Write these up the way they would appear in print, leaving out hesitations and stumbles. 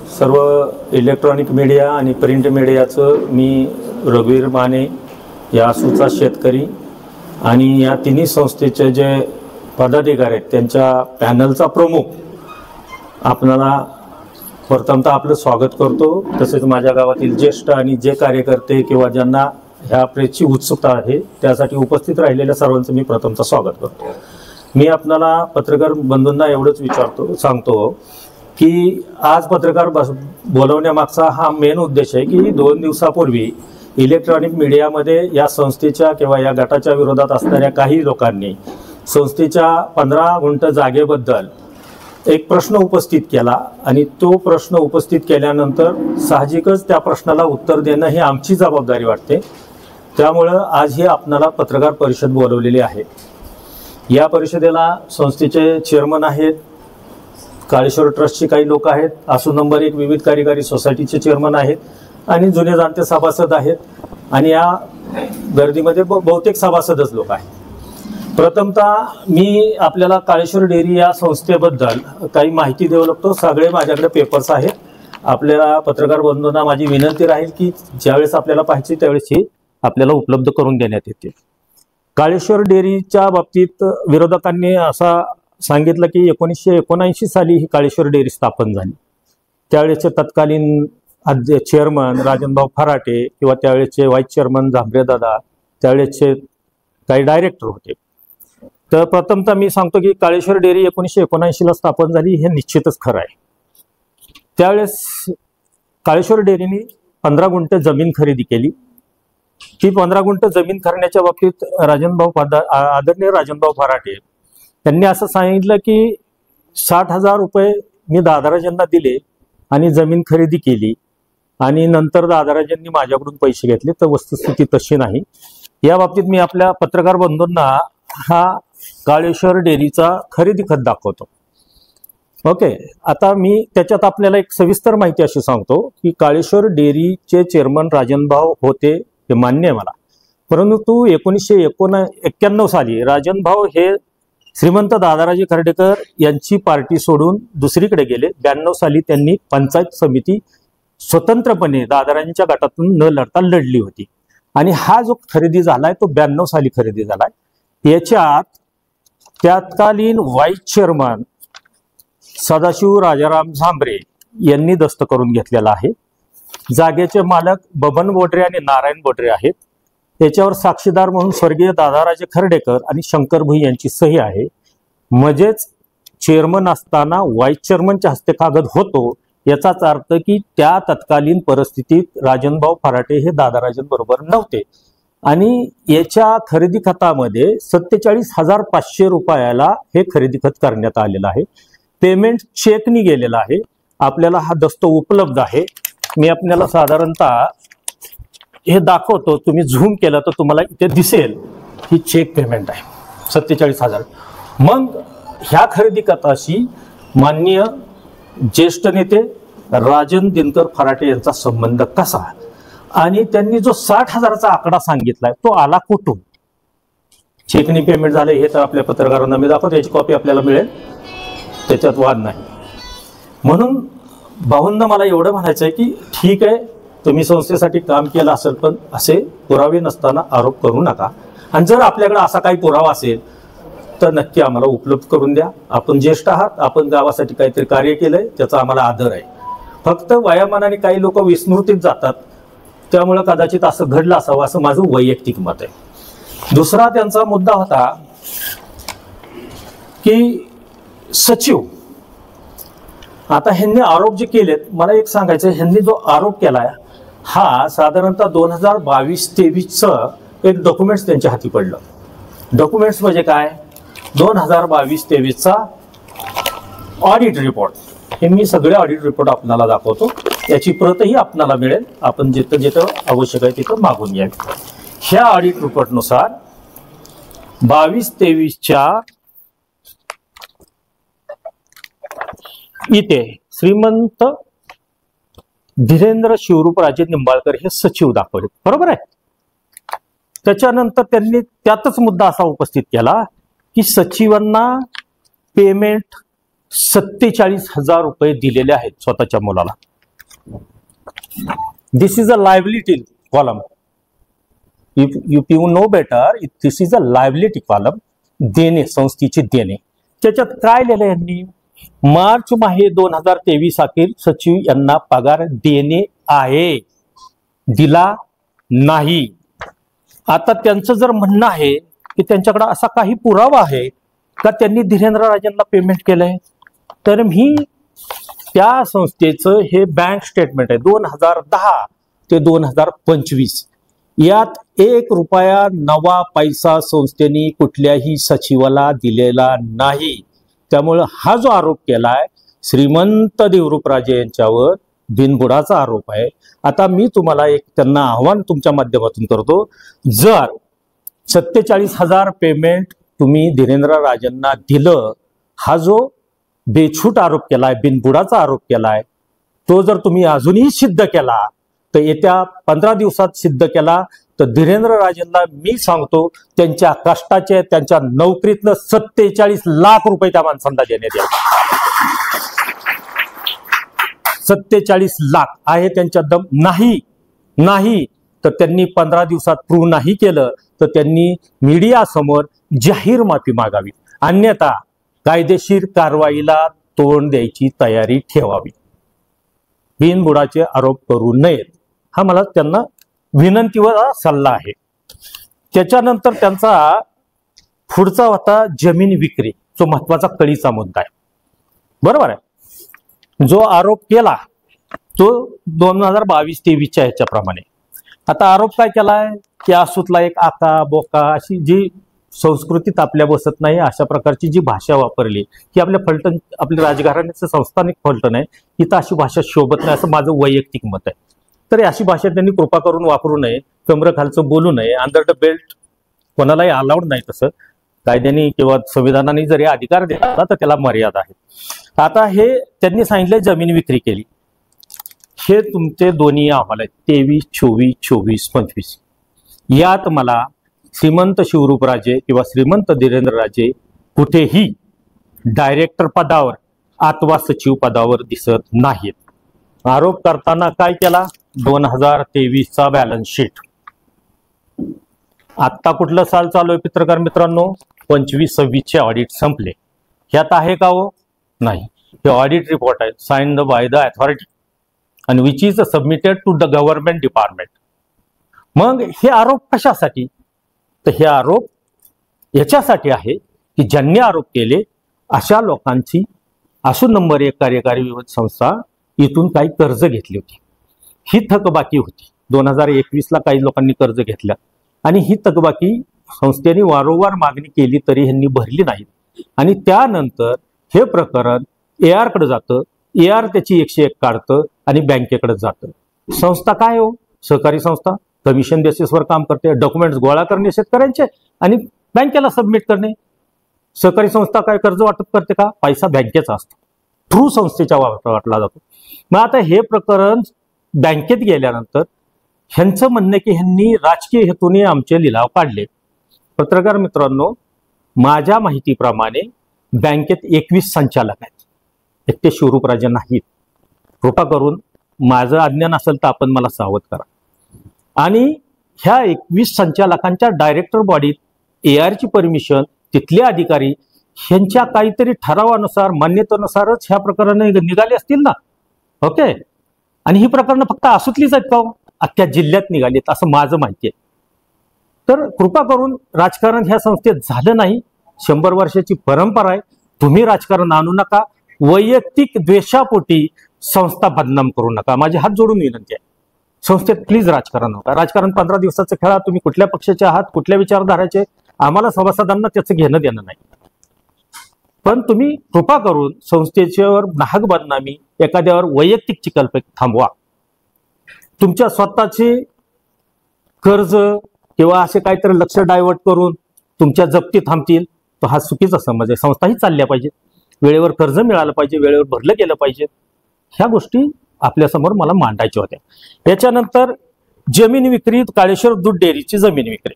सर्व electronic media आणि print मीडियाचं मी रघुवीर माने या आसूचा शेतकरी आणि या तिन्ही संस्थेचे जे पदाधिकारी आहेत त्यांच्या पॅनलचा प्रमुख आपणाला प्रथमतः आपलं स्वागत करतो। तसेच माझ्या गावातील ज्येष्ठ आणि जे कार्यकर्ते किंवा ज्यांना ह्या प्रेसची उत्सुकता आहे त्यासाठी उपस्थित राहिलेल्या सर्वांचं मी प्रथमतः स्वागत करतो। मी आपणाला पत्रकार बंधूंना एवढंच सांगतो की आज पत्रकार बोलवण्यामागचा हा मेन उद्देश आहे की 2 दिवसापूर्वी इलेक्ट्रॉनिक मीडियामध्ये या संस्थेच्या किंवा या गटाच्या विरोधात असणाऱ्या काही लोकांनी संस्थेच्या 15 गुंठ जागेबद्दल एक प्रश्न उपस्थित केला आणि तो प्रश्न उपस्थित केल्यानंतर साहजिकच त्या प्रश्नाला उत्तर देणं ही आमची जबाबदारी वाटते। त्यामुळे आज ही आपणाला पत्रकार परिषद बोलवलेली आहे। या परिषदेला संस्थेचे चेअरमन आहेत, काळेश्वर ट्रस्टचे काही लोक आहेत, आसू नंबर 1 विविध कार्यकारी सोसायटीचे चेअरमन आहेत आणि जुने जाणते सभासद आहेत आणि या गर्दीमध्ये बहुतेक सभासदच लोक आहेत। प्रथमतः मी आपल्याला काळेश्वर डेअरी या संस्थेबद्दल काही माहिती देऊ लागतो। सगळे माझ्याकडे पेपर्स आहेत। आपल्याला पत्रकार बंधूंना माझी विनंती राहील की ज्यावेळेस आपल्याला पाहिजे त्यावेळेस ही आपल्याला उपलब्ध करून देण्यात येते। काळेश्वर डेअरीच्या बाबतीत विरोधकांनी असा सांगितलं की 1979 साली ही काळेश्वर डेअरी स्थापन झाली। त्यावेळेचे तत्कालीन चेअरमन राजनभाऊ फराटे किंवा त्यावेळेचे व्हाईस चेअरमन झांबरे दादा त्यावेळेचे काही डायरेक्टर होते। तर प्रथमतः मी सांगतो की काळेश्वर डेअरी 1979 ला स्थापन झाली हे निश्चितच खरं आहे। त्यावेळेस काळेश्वर डेअरीने 15 गुंठ जमीन खरेदी केली। ती 15 गुंठ जमीन खरेदीच्या बाबतीत आदरणीय राजनभाऊ फराटे त्यांनी असं सांगितलं की 60,000 रुपये मी दादाराजांना दिले आणि जमीन खरेदी केली आणि नंतर दादाराजांनी माझ्याकडून पैसे घेतले। तर वस्तुस्थिती तशी नाही। या बाबतीत मी आपल्या पत्रकार बंधूंना हा काळेश्वर डेअरीचा खरेदी खत दाखवतो। ओके, आता मी त्याच्यात आपल्याला एक सविस्तर माहिती अशी सांगतो की काळेश्वर डेअरीचे चेअरमन राजनभाऊ होते हे मान्य आहे मला, परंतु 1991 साली राजनभाऊ हे श्रीमंत दादाराजे खर्डेकर यांची पार्टी सोडून दुसरीकडे गेले। 92 साली त्यांनी पंचायत समिती स्वतंत्रपणे दादाराजांच्या गटातून न लढता लढली होती आणि हा जो खरेदी झालाय तो 92 साली खरेदी झालाय। याच्यात तत्कालीन व्हाईस चेअरमन सदाशिव राजाराम झांबरे यांनी दस्त करून घेतलेला आहे। जागेचे मालक बबन बोटरे आणि नारायण बोटरे आहेत। याच्यावर साक्षीदार म्हणून स्वर्गीय दादाराजे खर्डेकर आणि शंकर भुई यांची सही आहे। म्हणजेच चेअरमन असताना व्हाईस चेअरमनच्या हस्ते कागद होतो याचाच अर्थ की त्या तत्कालीन परिस्थितीत राजनभाऊ फराटे हे दादाराजांबरोबर नव्हते आणि याच्या खरेदी खतामध्ये 47,500 रुपयाला हे खरेदी खत करण्यात आलेलं आहे। पेमेंट चेकनी गेलेला आहे। आपल्याला हा दस्त उपलब्ध आहे। मी आपल्याला साधारणतः हे दाखवतो, तुम्ही झूम केलं तर तुम्हाला इथे दिसेल ही चेक पेमेंट आहे 47,000। मग ह्या खरेदी खताशी माननीय ज्येष्ठ नेते राजन दिनकर फराटे यांचा संबंध कसा आणि त्यांनी जो 60,000चा आकडा सांगितलाय तो आला कुठून? चेकनी पेमेंट झाले हे तर आपल्या पत्रकारांना मी दाखवतो, याची कॉपी आपल्याला मिळेल, त्याच्यात वाद नाही। म्हणून भाऊंना मला एवढं म्हणायचं आहे की ठीक आहे तुम्ही संस्थेसाठी काम केलं असेल पण असे पुरावे नसताना आरोप करू नका आणि जर आपल्याकडे असा काही पुरावा असेल तर नक्की आम्हाला उपलब्ध करून द्या। आपण ज्येष्ठ आहात, आपण गावासाठी काहीतरी कार्य केलंय त्याचा आम्हाला आदर आहे। फक्त वयामानाने काही लोक विस्मृतीत जातात, त्यामुळे कदाचित असं घडलं असावं असं माझं वैयक्तिक मत आहे। दुसरा त्यांचा मुद्दा होता की सचिव, आता ह्यांनी आरोप जे केलेत मला एक सांगायचं, ह्यांनी जो आरोप केलाय हा साधारणतः 2022-23चं एक डॉक्युमेंट्स त्यांच्या हाती पडलं। डॉक्युमेंट्स म्हणजे काय? 2022-23चा ऑडिट रिपोर्ट। हे मी सगळे ऑडिट रिपोर्ट आपल्याला दाखवतो, याची प्रतही आपल्याला मिळेल, आपण जिथं जिथं आवश्यक आहे तिथं मागून घ्यावी। ह्या ऑडिट रिपोर्टनुसार 22-23च्या इथे श्रीमंत धीरेंद्र शिवरूप राजे निंबाळकर हे सचिव दाखवले, बरोबर आहे। त्याच्यानंतर त्यांनी त्यातच मुद्दा असा उपस्थित केला की सचिवांना पेमेंट 47,000 रुपये दिलेले आहेत स्वतःच्या मुलाला. This is a liability column. If you know better, this is a liability column. देणे, संस्थेचे देणे. त्याच्यात काय लिहिलं यांनी? मार्च माहे 2023 अखेर सचिव यांना पगार देणे आहे, दिला नाही. आता त्यांचं जर म्हणणं आहे की त्यांच्याकडे असा काही पुरावा आहे का त्यांनी धीरेंद्र राजेंना पेमेंट केलंय, तर मी त्या संस्थेचं हे बँक स्टेटमेंट आहे 2010 ते 2025. यात 1 रुपया 9 पैसा संस्थेने कुठल्याही सचिवाला दिलेला नाही. त्यामुळे हा जो आरोप केलाय श्रीमंत देवरूपराजे यांच्यावर बिनबुडाचा आरोप आहे. आता मी तुम्हाला एक त्यांना आव्हान तुमच्या माध्यमातून करतो, जर 47,000 पेमेंट तुम्ही धीरेंद्र राजेंना दिलं, हा जो बेछूट आरोप केलाय, बिनबुडाचा आरोप केलाय, तो जर तुम्ही अजूनही सिद्ध केला तर येत्या 15 दिवसात सिद्ध केला तर धीरेंद्र राजेंना मी सांगतो त्यांच्या कष्टाचे, त्यांच्या नोकरीतलं 47 लाख रुपये त्या माणसांना देण्यात यावे. 47 लाख आहे त्यांच्या दम. नाही तर त्यांनी 15 दिवसात प्रूव्ह नाही केलं तर त्यांनी मीडिया समोर जाहीर माफी मागावी, अन्यथा कायदेशीर कारवाईला तोंड द्यायची तयारी ठेवावी. बिनबुडाचे आरोप करू नयेत, हा मला त्यांना विनंती व सल्ला आहे. त्याच्यानंतर त्यांचा पुढचा होता जमीन विक्री, जो महत्वाचा कळीचा मुद्दा आहे. बरोबर आहे. जो आरोप केला तो 2022-23च्या ह्याच्याप्रमाणे. आता आरोप काय केलाय की आसूतला एक आका बोका अशी जी संस्कृतीत आपल्या बसत नाही अशा प्रकारची जी भाषा वापरली की आपल्या फलटण, आपल्या राजघराण्याचं संस्थानिक फलटण आहे, इथं अशी भाषा शोभत नाही असं माझं वैयक्तिक मत आहे. तर अशी भाषा त्यांनी कृपा करून वापरू नये, कमरखालचं बोलू नये. अंडर द बेल्ट कोणालाही अलाउड नाही, तसं कायद्याने किंवा संविधानाने जरी अधिकार दिला तर त्याला मर्यादा आहे. आता हे त्यांनी सांगितलं जमीन विक्री केली. हे तुमचे दोन्ही अहवाल आहेत 23, 24, 24, 25. यात मला श्रीमंत शिवरूपराजे किंवा श्रीमंत धीरेंद्रराजे कुठेही डायरेक्टर पदावर अथवा सचिव पदावर दिसत नाहीत. आरोप करताना काय केला? 2023चा बॅलन्स शीट. आत्ता कुठलं साल चालू आहे पत्रकार मित्रांनो? 25-26चे ऑडिट संपले. ह्यात आहे का हो? नाही. हे ऑडिट रिपोर्ट आहे साइन्ड बाय द अथॉरिटी आणि which is submitted to the government department. मग हे आरोप कशासाठी? तर हे आरोप याच्यासाठी आहे की ज्यांनी आरोप केले अशा लोकांची आसू नंबर 1 कार्यकारी विविध संस्था इथून काही कर्ज घेतली होती. ही थकबाकी होती. 2021ला काही लोकांनी कर्ज घेतलं आणि ही थकबाकी संस्थेने वारंवार मागणी केली तरी ह्यांनी भरली नाही. आणि त्यानंतर हे प्रकरण AR कडे जातं, AR त्याची 101 काढतं आणि बँकेकडे जातं. संस्था काय हो? सहकारी संस्था कमिशन बेसिसवर काम करते. डॉक्युमेंट्स गोळा करणे शेतकऱ्यांचे आणि बँकेला सबमिट करणे. सहकारी संस्था काय कर्ज वाटप करते का? पैसा बँकेचा असतो, थ्रू संस्थेच्या वाटला जातो. मग आता हे प्रकरण बँकेत गेल्यानंतर ह्यांचं म्हणणं की ह्यांनी राजकीय हेतूने आमचे लिलाव काढले. पत्रकार मित्रांनो, माझ्या माहितीप्रमाणे बँकेत 21 संचालक आहेत, एकटे शिवरूपराजे नाहीत. कृपा करून माझं अज्ञान असेल तर आपण मला सावध करा. आणि ह्या 21 संचालकांच्या डायरेक्टर बॉडीत AR ची परमिशन, तिथले अधिकारी ह्यांच्या काहीतरी ठरावानुसार, मान्यतेनुसारच ह्या प्रकरण निघाले असतील ना. ओके. आणि ही प्रकरणं फक्त आसूतलीच आहेत का? अख्ख्या जिल्ह्यात निघालीत असं माझं माहिती आहे. तर कृपा करून राजकारण ह्या संस्थेत झालं नाही. 100 वर्षाची परंपरा आहे. तुम्ही राजकारण आणू नका. वैयक्तिक द्वेषापोटी संस्था बदनाम करू नका. माझे हात जोडून विनंती आहे. संस्थेत प्लीज राजकारण नका. राजकारण 15 दिवसाचं खेळा. तुम्ही कुठल्या पक्षाचे आहात, कुठल्या विचारधाराचे, आम्हाला सभासदांना त्याचं घेणं देणं नाही. पण तुम्ही कृपा करून संस्थेच्यावर नाहक बदनामी, एखाद्यावर वैयक्तिक चिखलफेक थांबवा. तुमच्या स्वतःचे कर्ज किंवा असे काहीतरी लक्ष डायव्हर्ट करून तुमच्या जप्ती थांबतील तर हा चुकीचा समज आहे. संस्थाही चालल्या पाहिजे, वेळेवर कर्ज मिळालं पाहिजे, वेळेवर भरलं गेलं पाहिजे. ह्या गोष्टी आपल्यासमोर मला मांडायच्या होत्या. याच्यानंतर जमीन विक्री, काळेश्वर दूध डेअरीची जमीन विक्री,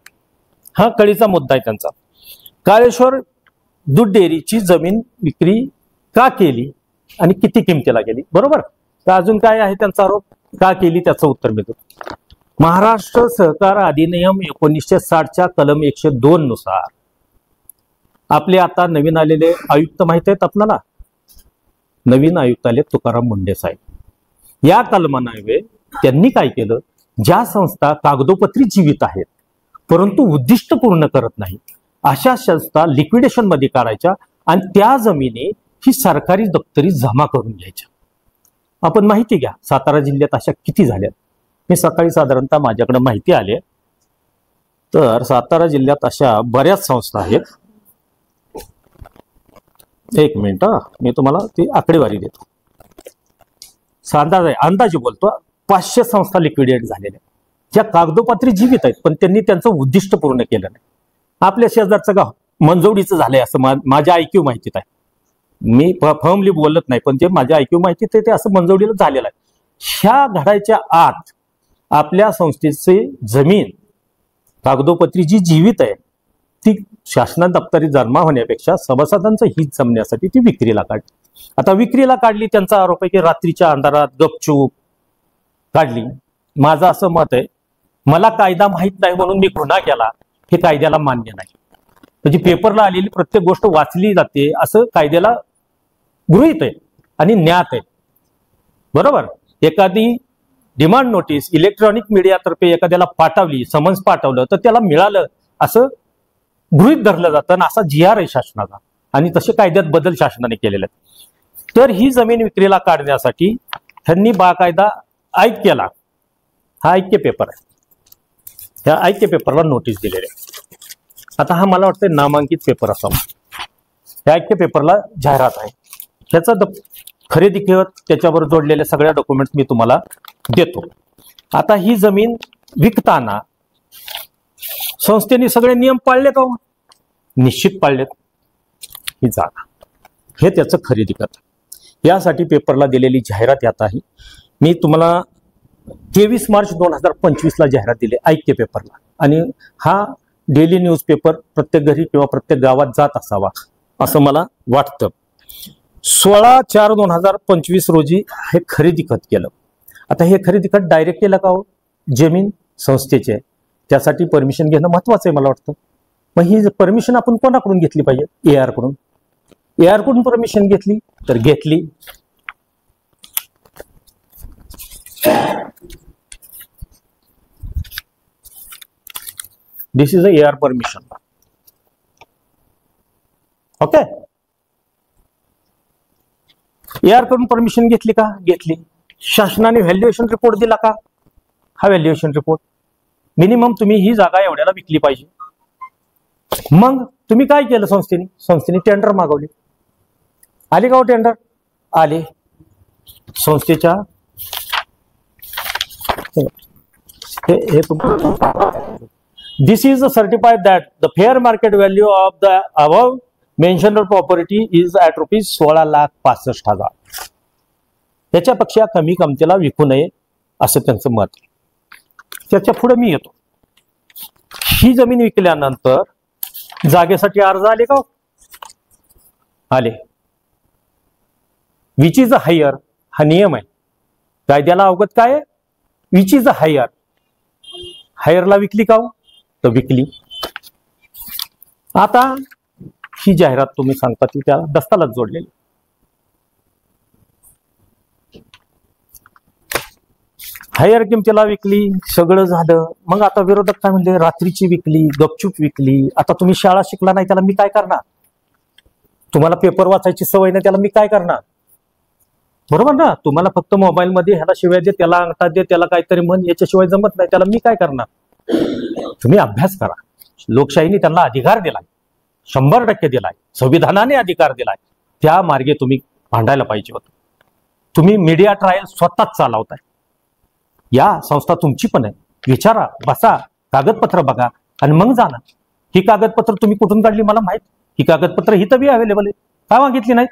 हा कळीचा मुद्दा आहे त्यांचा. काळेश्वर दूध डेअरीची जमीन विक्री का केली आणि किती किमतीला केली, बरोबर. तर अजून काय आहे त्यांचा आरोप, का केली त्याचं उत्तर मिळतं. महाराष्ट्र सहकार अधिनियम 1960च्या कलम 102 नुसार आपले आता नवीन आलेले आयुक्त माहित आहेत आपल्याला, नवीन आयुक्त आले तुकाराम मुंडे साहेब. या कलमान्वये त्यांनी काय केलं, ज्या संस्था कागदोपत्री जीवित आहेत परंतु उद्दिष्ट पूर्ण करत नाही अशा संस्था लिक्विडेशन मध्ये काढायच्या आणि त्या जमिनी ही सरकारी दप्तरी जमा करून घ्यायच्या. आपण माहिती घ्या सातारा जिल्ह्यात अशा किती झाल्या. मी सकाळी साधारणतः माझ्याकडे माहिती आली, तर सातारा जिल्ह्यात अशा बऱ्याच संस्था आहेत. एक मिनिट, मी तुम्हाला ती आकडेवारी देतो. अंदाजे बोलतो, 500 संस्था लिक्विडेट झालेल्या ज्या कागदोपत्री जीवित आहेत पण त्यांनी त्यांचं उद्दिष्ट पूर्ण केलं नाही. आपल्या शेजारचं गाव मंजवडीचं झालंय असं माझ्या ऐक्यू माहितीत आहे. मी फर्मली बोलत नाही पण जे माझ्या ऐक्यू माहितीत आहे ते असं मंजवडीला झालेलं आहे. ह्या घडाच्या आत आपल्या संस्थेची जमीन कागदोपत्री जी जीवित आहे ती शासना दप्तरी जमा होण्यापेक्षा सभासदांचं हित जमण्यासाठी ती विक्रीला काढली. आता विक्रीला काढली, त्यांचा आरोप आहे की रात्रीच्या अंधारात गपचूप काढली. माझं असं मत आहे, मला कायदा माहित नाही म्हणून मी गुन्हा केला हे कायद्याला मान्य नाही. म्हणजे पेपरला आलेली प्रत्येक गोष्ट वाचली जाते असं कायद्याला गृहीत आहे आणि ज्ञात आहे, बरोबर. एखादी डिमांड नोटीस इलेक्ट्रॉनिक मीडियातर्फे एखाद्याला पाठवली, समन्स पाठवलं तर त्याला मिळालं असं गृहीत धरलं जातं आणि असा GR आहे शासनाचा आणि तसे कायद्यात बदल शासनाने केलेले आहेत. तर ही जमीन विक्रीला काढण्यासाठी त्यांनी बाकायदा ऐक्य केला. हा ऐक्य पेपर आहे, ह्या ऐक्य पेपरला नोटीस दिलेली आहे. आता हा मला वाटतं नामांकित पेपर असावा. ह्या ऐक्य पेपरला जाहिरात आहे, ह्याचा खरेदी खत त्याच्यावर जोडलेल्या सगळ्या डॉक्युमेंट्स मी तुम्हाला देतो. आता ही जमीन विकताना संस्थेने सगळे नियम पाळले का? निश्चित पाळलेत. ही जागा हे त्याचं खरेदी खत, यासाठी पेपरला दिलेली जाहिरात यात आहे. मी तुम्हाला 23 मार्च 2025ला जाहिरात दिली ऐक्य पेपरला आणि हा डेली न्यूज पेपर प्रत्येक घरी किंवा प्रत्येक गावात जात असावा असं मला वाटतं. 16/4/2025 रोजी हे खरेदी खत केलं. आता हे खरेदी खत डायरेक्ट केलं का हो? जमीन संस्थेचे आहे, त्यासाठी परमिशन घेणं महत्वाचं आहे मला वाटतं. मग ही परमिशन आपण कोणाकडून घेतली पाहिजे? AR कडून. AR कडून परमिशन घेतली तर घेतली. This is AR permission. Okay, AR कडून परमिशन घेतली का? घेतली. शासनाने व्हॅल्युएशन रिपोर्ट दिला का? हा व्हॅल्युएशन रिपोर्ट. मिनिमम तुम्ही ही जागा एवढ्याला विकली पाहिजे. मग तुम्ही काय केलं? संस्थेने टेंडर मागवले. आले का हो टेंडर? आले. संस्थेच्या this is certified that the fair market value of the above mentioned property is at ₹16,65,000. त्याच्यापेक्षा कमी किमतीला विकू नये असं त्यांचं मत. त्याच्या पुढे मी येतो. ही जमीन विकल्यानंतर जागेसाठी अर्ज आले का? आले. विच इज हायर हा नियम आहे कायद्याला अवगत. काय आहे? Which is higher. हायरला विकली का? तर विकली. आता ही जाहिरात तुम्ही सांगता ती त्या दस्तालाच जोडलेली. हायर किमतीला विकली, सगळं झालं. मग आता विरोधक काय म्हणले? रात्रीची विकली, गपचूप विकली. आता तुम्ही शाळा शिकला नाही त्याला मी काय करणार? तुम्हाला पेपर वाचायची सवय नाही त्याला मी काय करणार? बरोबर ना. तुम्हाला फक्त मोबाईल मध्ये ह्याला शिवाय दे, त्याला अंगठा दे, त्याला काहीतरी म्हण, याच्याशिवाय जमत नाही, त्याला मी काय करणार? तुम्ही अभ्यास करा. लोकशाहीने त्यांना अधिकार दिलाय, 100% दिलाय. संविधानाने अधिकार दिलाय. त्या मार्गे तुम्ही भांडायला पाहिजे होतं. तुम्ही मीडिया ट्रायल स्वतःच चालवताय. या संस्था तुमची पण आहे. विचारा, बसा, कागदपत्र बघा आणि मग जाणा. ही कागदपत्र तुम्ही कुठून काढली मला माहित. ही कागदपत्र ही तर बी अवेलेबल आहे. का मागितली नाही?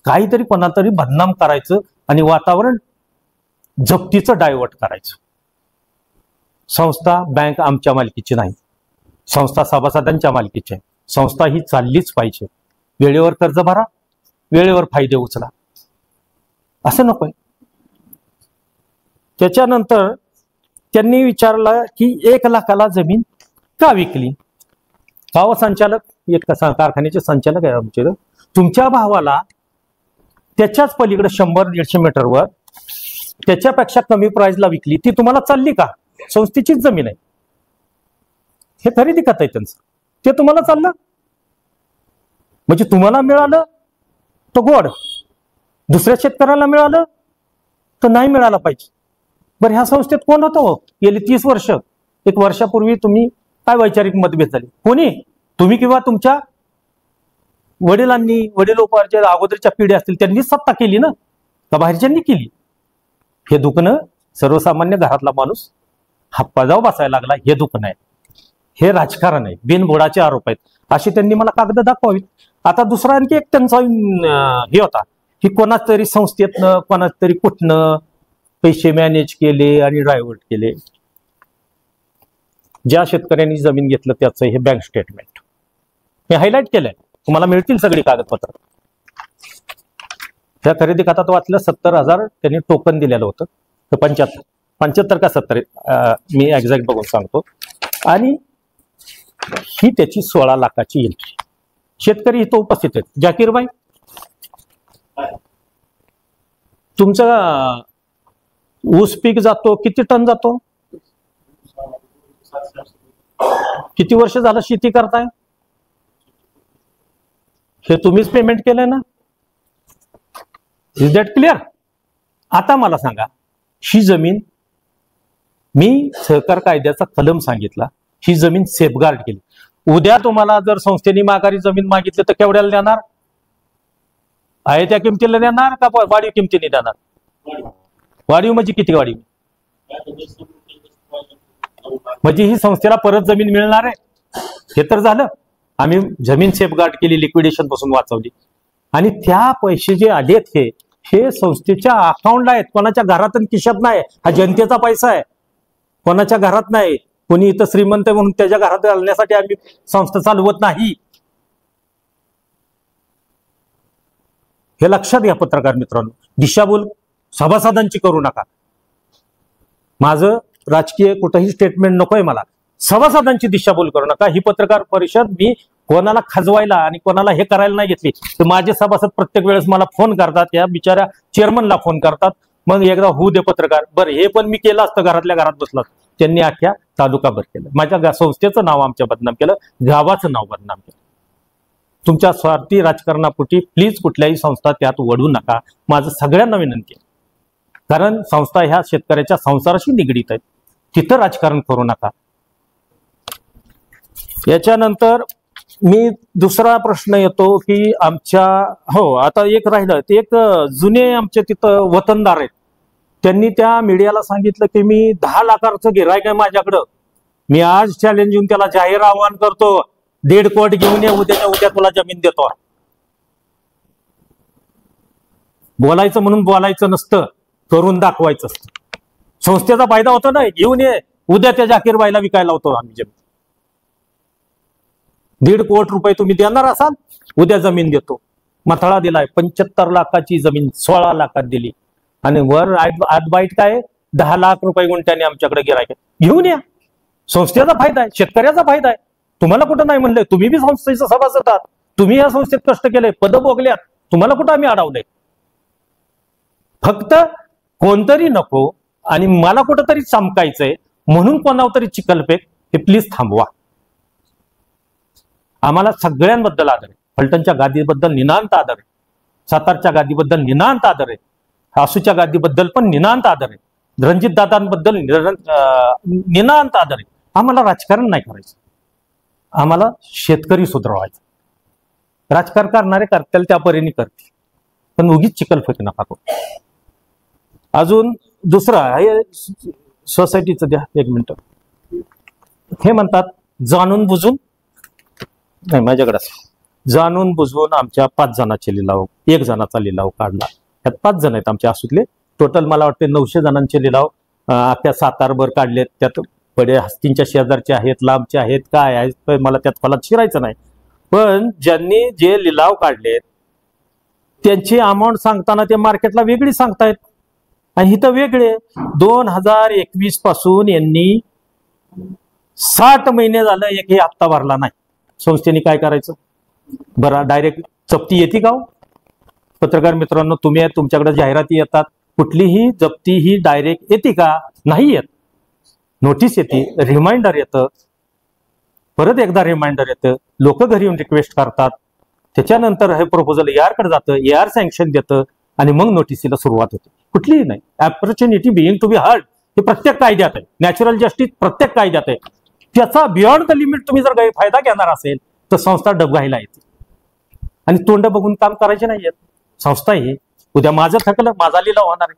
काहीतरी कोणातरी बदनाम करायचं आणि वातावरण जप्तीचं डायव्हर्ट करायचं. संस्था बँक आमच्या मालकीची नाही, संस्था सभासदांच्या मालकीची आहे. संस्था ही चाललीच पाहिजे. वेळेवर कर्ज भरा, वेळेवर फायदे उचला, असं नकोय. त्याच्यानंतर त्यांनी विचारलं की 1 लाखाला जमीन का विकली? गाव संचालक, एक कारखान्याचे संचालक आहे आमचे, तुमच्या भावाला त्याच्याच पलीकडे 100-150 मीटरवर त्याच्यापेक्षा कमी प्राइसला विकली, ती तुम्हाला चालली का? संस्थेचीच जमीन आहे, हे खरेदी करता आहे त्यांचं, ते तुम्हाला चाललं म्हणजे तुम्हाला मिळालं तर गोड, दुसऱ्या शेतकऱ्याला मिळालं तर नाही मिळालं पाहिजे. बरं, ह्या संस्थेत कोण होतं हो गेली 30 वर्ष? 1 वर्षापूर्वी तुम्ही काय वैचारिक मतभेद झाले? कोणी? तुम्ही किंवा तुमच्या वडिलांनी, वडिलोपार्जित अगोदरच्या पिढ्या असतील त्यांनीच सत्ता केली ना, का बाहेरच्यांनी केली? हे दुखणं सर्वसामान्य घरातला माणूस हातपाजाव बसायला लागला, हे दुखणं आहे, हे राजकारण आहे, बिनबुडाचे आरोप आहेत, असे त्यांनी मला कागद दाखवावीत. आता दुसरा आणखी एक त्यांचा हे होता की कोणाच तरी संस्थेतनं, कोणाच तरी कुठनं पैसे मॅनेज केले आणि डायव्हर्ट केले. ज्या शेतकऱ्यांनी जमीन घेतलं त्याचं हे बँक स्टेटमेंट मी हायलाइट केलंय, तुम्हाला मिळतील सगळी कागदपत्र. त्या खरेदी खात्यात वाचलं 70,000 त्यांनी टोकन दिलेलं होतं, तर 75 का 70 मी एक्झॅक्ट बघून सांगतो. आणि ही त्याची 16 लाखाची एंट्री. शेतकरी इथं उपस्थित आहेत. जाकीरबाई, तुमचा ऊस पीक जातो, किती टन जातो? किती वर्ष झालं शेती करताय? हे तुम्हीच पेमेंट केलंय ना? Is that clear? आता मला सांगा, ही जमीन मी सहकार कायद्याचा कलम सांगितला, ही जमीन सेफगार्ड केली. उद्या तुम्हाला जर संस्थेने माघारी जमीन मागितली तर केवढ्याला देणार? आहे त्या किमतीला देणार का वाढीव किमतीने देणार? वाढीव म्हणजे किती वाढीव? म्हणजे ही संस्थेला परत जमीन मिळणार आहे, हे तर झालं. आम्ही जमीन सेफगार्ड केली, लिक्विडेशन पासून वाचवली, आणि त्या पैसे जे आलेत हे संस्थेच्या अकाउंटला आहेत, कोणाच्या घरात खिशात नाही. हा जनतेचा पैसा आहे, कोणाच्या घरात नाही. कोणी इथं श्रीमंत म्हणून त्याच्या घरात घालण्यासाठी आम्ही संस्था चालवत नाही, हे लक्षात घ्या पत्रकार मित्रांनो. दिशाभूल सभासदांची करू नका. माझं राजकीय कुठंही स्टेटमेंट नकोय मला, सभासदांची दिशाभूल करू नका. ही पत्रकार परिषद मी कोणाला खजवायला आणि कोणाला हे करायला नाही घेतली. तर माझे सभासद प्रत्येक वेळेस मला फोन करतात, या बिचाऱ्या चेअरमनला फोन करतात, मग एकदा होऊ दे पत्रकार. बरं, हे पण मी केलं असतं घरातल्या घरात बसलं, त्यांनी अख्ख्या तालुकाभर केलं. माझ्या संस्थेचं नाव आमच्या बदनाम केलं, गावाचं नाव बदनाम केलं. तुमच्या स्वार्थी राजकारणापोटी प्लीज कुठल्याही संस्था त्यात वळू नका, माझं सगळ्यांना विनंती आहे. कारण संस्था ह्या शेतकऱ्याच्या संसाराशी निगडीत आहेत, तिथं राजकारण करू नका. याच्यानंतर मी दुसरा प्रश्न येतो की आमच्या, हो आता एक राहिलं, ते एक जुने आमचे तिथं वतनदार आहेत, त्यांनी त्या मीडियाला सांगितलं की मी 10 लाखाचं गिऱ्हाईक आहे माझ्याकडं, मी आज चॅलेंज येऊन त्याला जाहीर आवाहन करतो, 1.5 कोटी घेऊन ये, उद्याच्या उद्या तुला जमीन देतो. बोलायचं म्हणून बोलायचं नसतं, करून दाखवायचं असतं. संस्थेचा फायदा होतो ना, घेऊन ये, उद्या त्या जाकीरबाईला विकायला होतो आम्ही जमीन. 1.5 कोटी रुपये तुम्ही देणार असाल, उद्या जमीन देतो. मथळा दिलाय, 75 लाखाची जमीन 16 लाखात दिली, आणि वर आत बाईट काय 10 लाख रुपये गुंठ्याने आमच्याकडे गिऱ्हाईक घेऊन या. संस्थेचा फायदा आहे, शेतकऱ्याचा फायदा आहे. तुम्हाला कुठं नाही म्हणलंय, तुम्ही बी संस्थेचं सभासद आहात, तुम्ही या संस्थेत कष्ट केले, पद भोगल्यात, तुम्हाला कुठं आम्ही अडवलंय. फक्त कोणतरी नको आणि मला कुठंतरी चमकायचंय म्हणून कोणावर तरी चिखलफेक, हे प्लीज थांबवा. आम्हाला सगळ्यांबद्दल आदर आहे, फलटणच्या गादीबद्दल निनांत आदर आहे, सातारच्या गादीबद्दल निनांत आदर आहे, आसूच्या गादीबद्दल पण निनांत आदर आहे, रणजित दादांबद्दल निनांत आदर आहे. आम्हाला राजकारण नाही करायचं, आम्हाला शेतकरी सुधारवायचं. राजकारण करणारे करतील त्या परीने करतील, पण उगीच चिखलफेक नका करू. अजून दुसरा हे सोसायटीचं द्या, 1 मिनिट. हे म्हणतात जाणून बुजून, नाही माझ्याकडे जाणून बुजवून आमच्या 5 जणांचे लिलाव, 1 जणाचा लिलाव काढला. त्यात 5 जण आहेत आमच्या आसूतले. टोटल मला वाटते 900 जणांचे लिलाव अख्ख्या सातारभर काढलेत. त्यात बडे हस्तींच्या शेजारचे आहेत, लांबचे आहेत, काय आहेत, मला त्यात फलात शिरायचं नाही. पण ज्यांनी जे लिलाव काढलेत त्यांची अमाऊंट सांगताना ते मार्केटला वेगळी सांगतायत आणि इथं वेगळे. 2021 पासून यांनी 60 महिने झालं एकही हप्ता भरला नाही. संस्थेने काय करायचं बरं? डायरेक्ट जप्ती येते का हो? पत्रकार मित्रांनो, तुम्ही तुमच्याकडे जाहिराती येतात, कुठलीही जप्ती ही डायरेक्ट येते का? नाही येत. नोटीस येते, रिमाइंडर येतं, परत एकदा रिमाइंडर येतं, लोक घरी येऊन रिक्वेस्ट करतात, त्याच्यानंतर हे प्रपोजल AR कडे जातं, AR सँक्शन देतं आणि मग नोटिसीला सुरुवात होते. कुठलीही नाही. Opportunity being to be heard हे प्रत्येक कायद्यात आहे. नॅचरल जस्टिस प्रत्येक कायद्यात आहे. त्याचा बियॉन्ड द लिमिट तुम्ही जर गैरफायदा घेणार असेल तर संस्था डबघाईला येते आणि तोंड बघून काम करायचे नाही येत. संस्था ही उद्या माझं थकलं माझा लिलाव होणार आहे,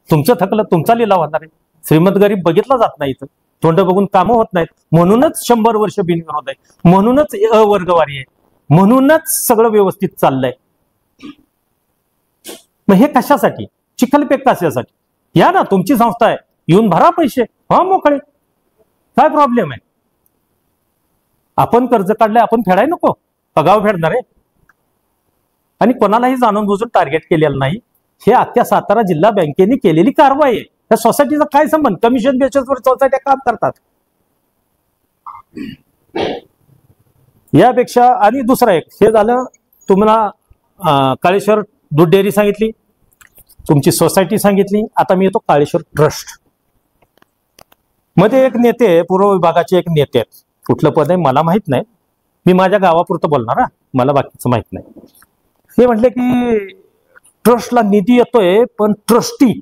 तुमचं थकलं तुमचा लिलाव होणार आहे. श्रीमंत गरीब बघितला जात नाही इथं, तोंड बघून कामं होत नाहीत. म्हणूनच 100 वर्ष बिनविरोध आहे, म्हणूनच अवर्गवारी आहे, म्हणूनच सगळं व्यवस्थित चाललंय. मग हे कशासाठी? चिखलपेक कशासाठी? या ना, तुमची संस्था आहे, येऊन भरा पैसे, हा मोकळे, काय प्रॉब्लेम आहे? आपण कर्ज काढलंय, आपण फेडाय नको? पगाव फेडणार आहे आणि कोणालाही जाणून बुजून टार्गेट केलेलं नाही. हे अख्ख्या सातारा जिल्हा बँकेने केलेली कारवाई आहे. त्या सोसायटीचा काय संबंध? कमिशन बेसिसवर सोसायट्या काम करतात. यापेक्षा आणि दुसरा एक हे झालं, तुम्हाला काळेश्वर दूध डेअरी सांगितली, तुमची सोसायटी सांगितली. आता मी येतो काळेश्वर ट्रस्ट मध्ये. एक नेते, पूर्व विभागाचे एक नेते आहेत, कुठलं पद आहे मला माहित नाही, मी माझ्या गावापुरतं बोलणार हा, मला बाकीचं माहित नाही. हे म्हटले की ट्रस्टला निधी येतोय पण ट्रस्टी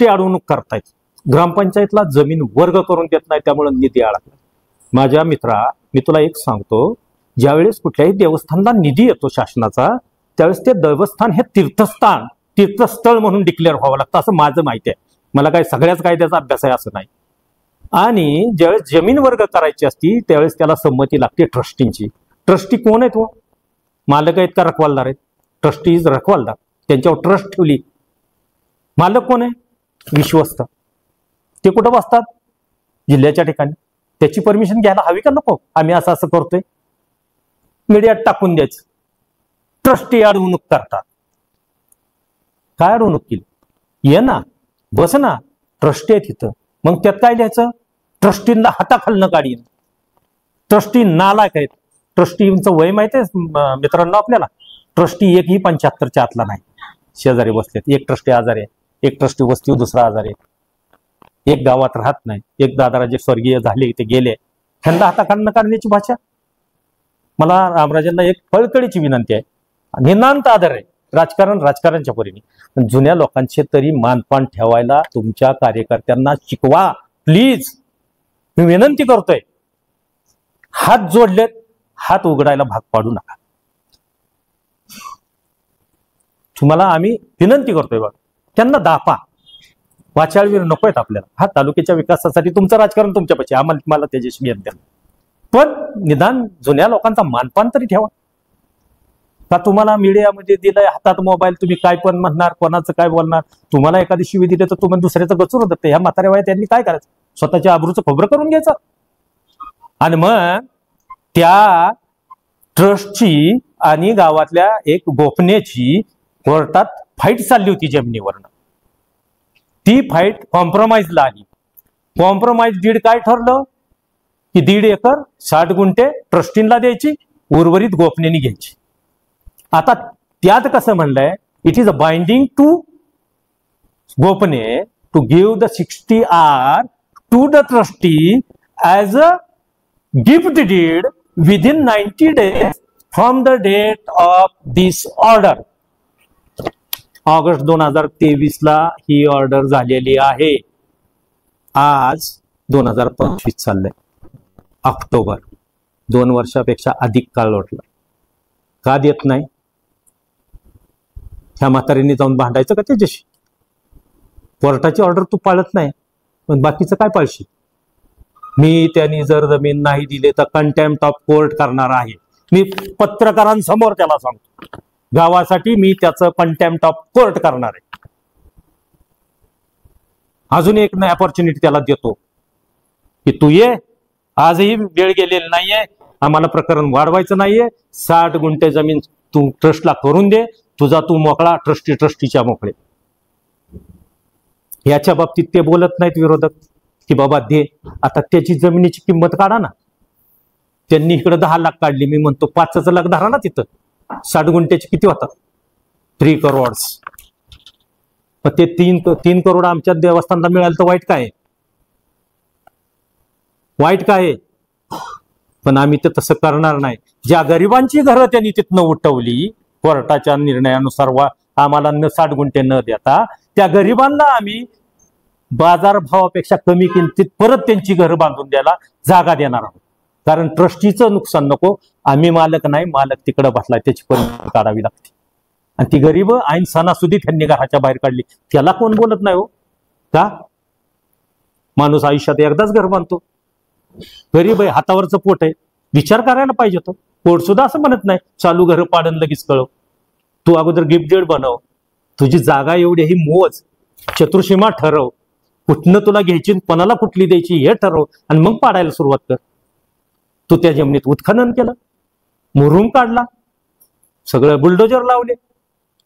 अडवणूक करतायत, ग्रामपंचायतला जमीन वर्ग करून देत नाही, त्यामुळे निधी अडकला. माझ्या मित्रा, मी तुला एक सांगतो, ज्यावेळेस कुठल्याही देवस्थानला निधी येतो शासनाचा, त्यावेळेस ते देवस्थान हे तीर्थस्थळ म्हणून डिक्लेअर व्हावं लागतं, असं माझं माहिती आहे. मला काय सगळ्याच कायद्याचा अभ्यास आहे असं नाही. आणि ज्यावेळेस जमीन वर्ग करायची असती त्यावेळेस त्याला संमती लागते ट्रस्टींची. ट्रस्टी कोण आहेत? मालक आहेत का रखवालदार आहेत? ट्रस्टी इज रखवालदार, त्यांच्यावर ट्रस्ट ठेवली. मालक कोण आहे? विश्वस्त. ते कुठं बसतात? जिल्ह्याच्या ठिकाणी. त्याची परमिशन घ्यायला हवी का नको? आम्ही असं असं करतोय, मीडियात टाकून द्यायचं. ट्रस्टी अडवणूक करतात. काय अडवणूक केली? ये ना, बस ना, ट्रस्टी आहे तिथं. मग त्यात काय लिहायचं? ट्रस्टींना हाताखालनं काढीन. ट्रस्टी नालायक आहेत. ट्रस्टीचं वय माहिती आहे मित्रांनो आपल्याला? ट्रस्टी एकही 75च्या आतला नाही. शेजारी बसलेत, एक ट्रस्टी आजारी आहे, एक ट्रस्टी वस्तीवर दुसरा आजारी आहे, एक गावात राहत नाही, एक दादाराजे स्वर्गीय झाले ते गेले, त्यांना हाताखालनं काढण्याची भाषा. मला रामराजांना एक फळकळीची विनंती आहे, निनांत आदर आहे, राजकारणच्या परीने जुन्या लोकांचे तरी मानपान ठेवायला तुमच्या कार्यकर्त्यांना शिकवा प्लीज. मी विनंती करतोय, हात जोडलेत, हात उघडायला भाग पाडू नका. तुम्हाला आम्ही विनंती करतोय बघ, त्यांना दापा. वाचाळवीर नकोयत आपल्याला. हा तालुक्याच्या विकासासाठी तुमचं राजकारण तुमच्यापाशी, मला त्याच्याशी घेत द्या, पण निदान जुन्या लोकांचा मानपान तरी ठेवा. का तुम्हाला मीडियामध्ये दिलंय हातात मोबाईल, तुम्ही काय पण म्हणणार, कोणाचं काय बोलणार. तुम्हाला एखादी शिवी दिली तर तुम्हाला दुसऱ्याचं गचूर होतं. ह्या म्हाताऱ्या वयात त्यांनी काय करायचं? स्वतःच्या आबरूचं खोबरं करून घ्यायचं. आणि मग त्या ट्रस्टची आणि गावातल्या एक गोपनीयची कोर्टात फाईट चालली होती जमिनीवरनं. ती फाईट कॉम्प्रोमाइजला आली. कॉम्प्रोमाइज डीड काय ठरलं की 1.5 एकर 60 गुंठे ट्रस्टींना द्यायची, उर्वरित गोपनीयनी घ्यायची. आता त्यात कसं म्हणलंय, it is a binding to गोपनीय to give the 60 are to the trustee as a gift deed within 90 days from the date of this order. August 2023ला ही ऑर्डर झालेली आहे. आज 2025 चाललंय, ऑक्टोबर. 2 वर्षापेक्षा अधिक काळ लोटला. का देत नाही? ह्या म्हातारीने जाऊन भांडायचं का त्याच्याशी? कोर्टाची ऑर्डर तू पाळत नाही, पण बाकीचं काय पाळशी? मी त्यांनी जर जमीन नाही दिली तर कंटेम्प्ट ऑफ कोर्ट करणार आहे. मी पत्रकारांसमोर त्याला सांगतो, गावासाठी मी त्याचं कंटेम्प्ट ऑफ कोर्ट करणार आहे. अजून एक नाही ऑपॉर्च्युनिटी त्याला देतो की तू ये, आजही वेळ गेलेली नाहीये, आम्हाला प्रकरण वाढवायचं नाहीये. 60 गुंठे जमीन तू ट्रस्टला करून दे, तुझा तू मोकळा, ट्रस्टीच्या मोकळे. याच्या बाबतीत ते बोलत नाहीत विरोधक की बाबा दे. आता त्याची जमिनीची किंमत काढा ना. त्यांनी इकडे 10 लाख काढली, मी म्हणतो 5 लाख धरा ना तिथं. 60 गुंठ्याची किती होतात? 3 करोड. पण ते 3 करोड आमच्या देवस्थानला मिळालं तर वाईट काय आहे? वाईट काय आहे? पण आम्ही ते तसं करणार नाही. ज्या गरिबांची घरं त्यांनी तिथनं उठवली कोर्टाच्या निर्णयानुसार, आम्हाला 60 गुंठे न देता त्या गरिबांना आम्ही बाजारभावापेक्षा कमी किमतीत परत त्यांची घरं बांधून द्यायला जागा देणार आहोत. कारण ट्रस्टीचं नुकसान नको. आम्ही मालक नाही, मालक तिकडं बसलाय, त्याची परमिशन काढावी लागते. आणि ती गरीब ऐन सणासुदी त्यांनी घराच्या बाहेर काढली, त्याला कोण बोलत नाही हो का? माणूस आयुष्यात एकदाच घर बांधतो. गरीब आहे, हातावरचं पोट आहे, विचार करायला पाहिजे. तो पोट सुद्धा असं म्हणत नाही चालू घर पाडन लगेच कळव. तू अगोदर गिफ्ट डेड बनव, तुझी जागा एवढी ही मोज, चतुर्सीमा ठरव, कुठनं तुला घ्यायची कोणाला कुठली द्यायची हे ठरव, आणि मग पाडायला सुरुवात कर. तू त्या जमिनीत उत्खनन केलं, मुरुम काढला, सगळं बुलडोजर लावले,